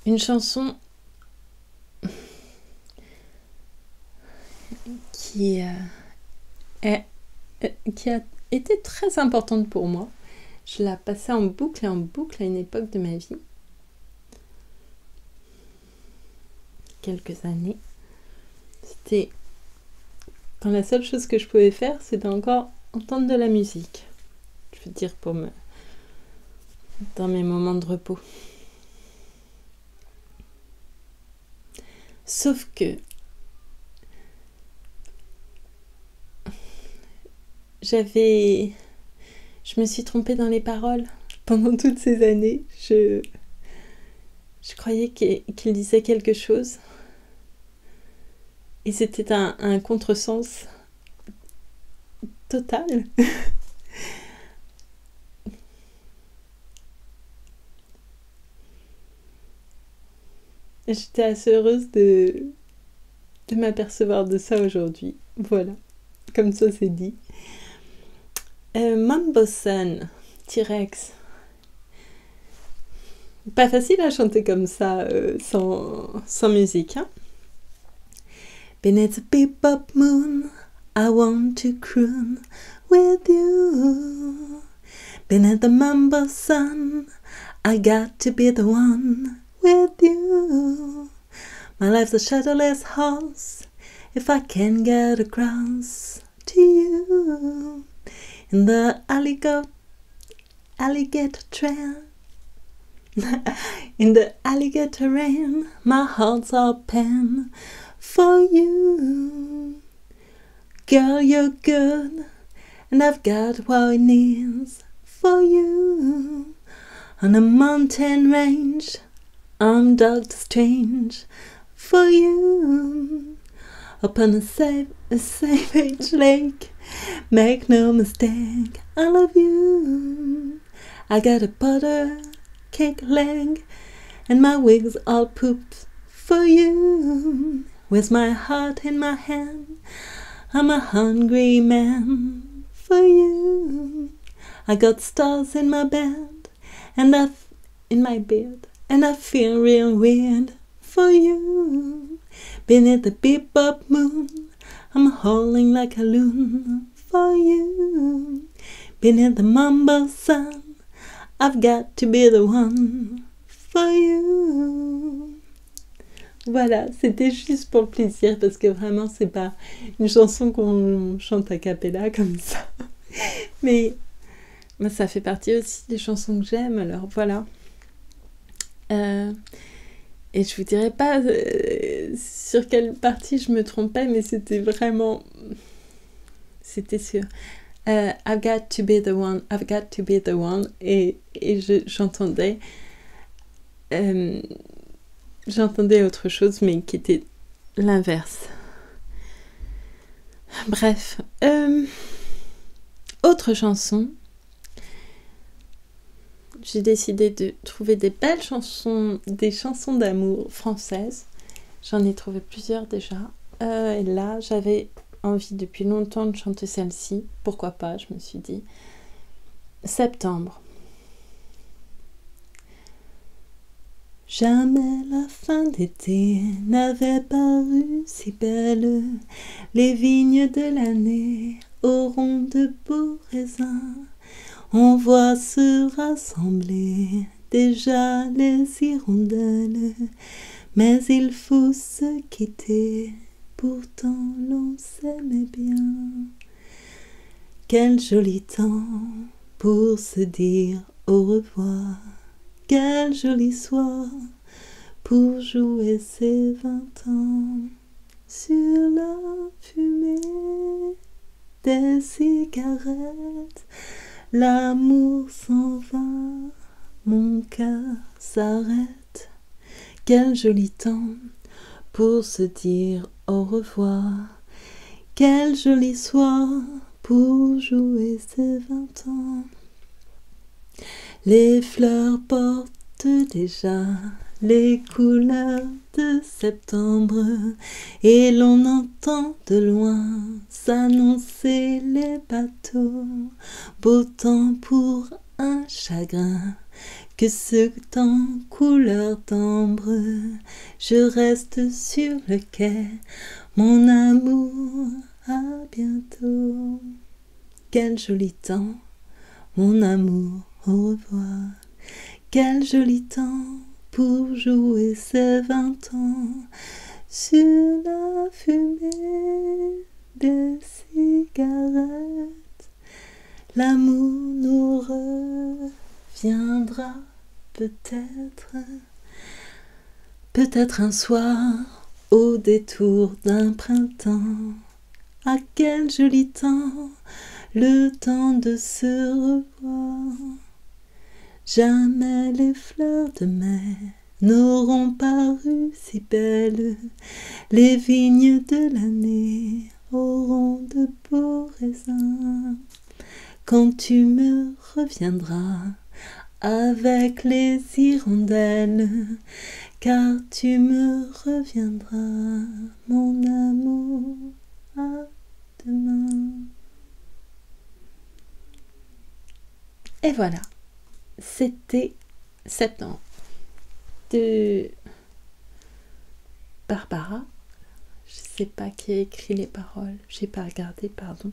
Une chanson qui a été très importante pour moi. Je la passais en boucle et en boucle à une époque de ma vie. Quelques années. C'était quand la seule chose que je pouvais faire, c'était encore entendre de la musique. Je veux dire dans mes moments de repos. Sauf que je me suis trompée dans les paroles pendant toutes ces années. Je croyais qu'il disait quelque chose. Et c'était un contresens total. J'étais assez heureuse de m'apercevoir de ça aujourd'hui. Voilà, comme ça c'est dit. Mambo Sun, T-Rex. Pas facile à chanter comme ça, sans musique. Hein? Beneath the bebop moon, I want to croon with you. Beneath the mambo sun, I got to be the one with you. My life's a shadowless horse, if I can get across to you. In the alligator trail, in the alligator rain, my heart's open for you. Girl, you're good, and I've got what it needs for you. On a mountain range, I'm Doctor Strange for you. Upon a savage lake, make no mistake, I love you. I got a butter cake leg and my wings all pooped for you. With my heart in my hand, I'm a hungry man for you. I got stars in my bed, and in my bed, and I feel real weird for you. Beneath the bebop moon, I'm howling like a loon for you. Beneath the mumble sun, I've got to be the one for you. Voilà, c'était juste pour le plaisir, parce que vraiment, c'est pas une chanson qu'on chante a cappella comme ça. Mais ça fait partie aussi des chansons que j'aime, alors voilà. Et je vous dirai pas sur quelle partie je me trompais, mais c'était vraiment... C'était sûr. I've got to be the one, I've got to be the one. Et j'entendais... J'entendais autre chose, mais qui était l'inverse. Bref. Autre chanson. J'ai décidé de trouver des belles chansons, des chansons d'amour françaises. J'en ai trouvé plusieurs déjà. Et là, j'avais envie depuis longtemps de chanter celle-ci. Pourquoi pas, je me suis dit. Septembre. Jamais la fin d'été n'avait paru si belle. Les vignes de l'année auront de beaux raisins. On voit se rassembler déjà les hirondelles. Mais il faut se quitter, pourtant l'on s'aimait bien. Quel joli temps pour se dire au revoir. Quel joli soir pour jouer ses 20 ans. Sur la fumée des cigarettes, l'amour s'en va, mon cœur s'arrête. Quel joli temps pour se dire au revoir. Quel joli soir pour jouer ses 20 ans. Les fleurs portent déjà les couleurs de septembre et l'on entend de loin s'annoncer les bateaux. Beau temps pour un chagrin, que ce temps couleur d'ambre. Je reste sur le quai, mon amour, à bientôt. Quel joli temps, mon amour, au revoir. Quel joli temps pour jouer ses 20 ans sur la fumée des cigarettes. L'amour nous reviendra peut-être un soir au détour d'un printemps. Ah, quel joli temps, le temps de se revoir. Jamais les fleurs de mai n'auront paru si belles. Les vignes de l'année auront de beaux raisins. Quand tu me reviendras avec les hirondelles, car tu me reviendras, mon amour, à demain. Et voilà. C'était Septembre de Barbara. Je sais pas qui a écrit les paroles. J'ai pas regardé, pardon.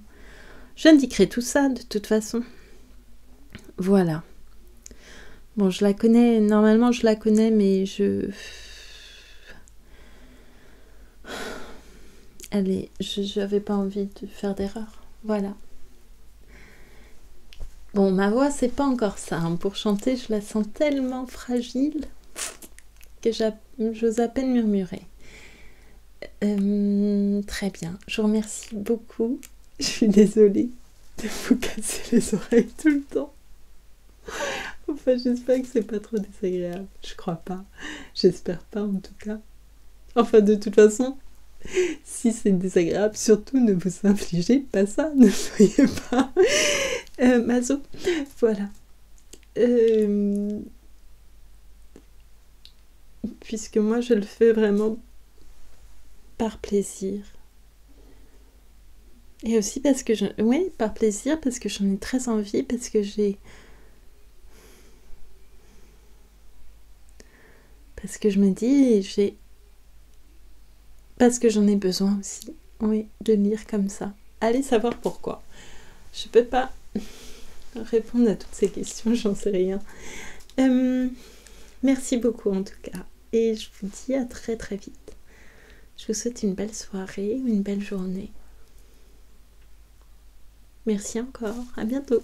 J'indiquerai tout ça de toute façon. Voilà. Bon, je la connais. Normalement, je la connais, mais allez, j'avais pas envie de faire d'erreur. Voilà. Bon, ma voix, c'est pas encore ça. Hein. Pour chanter, je la sens tellement fragile que j'ose à peine murmurer. Très bien. Je vous remercie beaucoup. Je suis désolée de vous casser les oreilles tout le temps. Enfin, j'espère que c'est pas trop désagréable. Je crois pas. J'espère pas, en tout cas. Enfin, de toute façon, si c'est désagréable, surtout ne vous infligez pas ça. Ne soyez pas... maso, voilà. puisque moi je le fais vraiment par plaisir. Et aussi parce que oui, par plaisir, parce que j'en ai très envie, parce que je me dis, parce que j'en ai besoin aussi, oui, de lire comme ça. Allez savoir pourquoi. Je peux pas répondre à toutes ces questions, j'en sais rien. Merci beaucoup en tout cas. Et je vous dis à très très vite. Je vous souhaite une belle soirée ou une belle journée. Merci encore, à bientôt.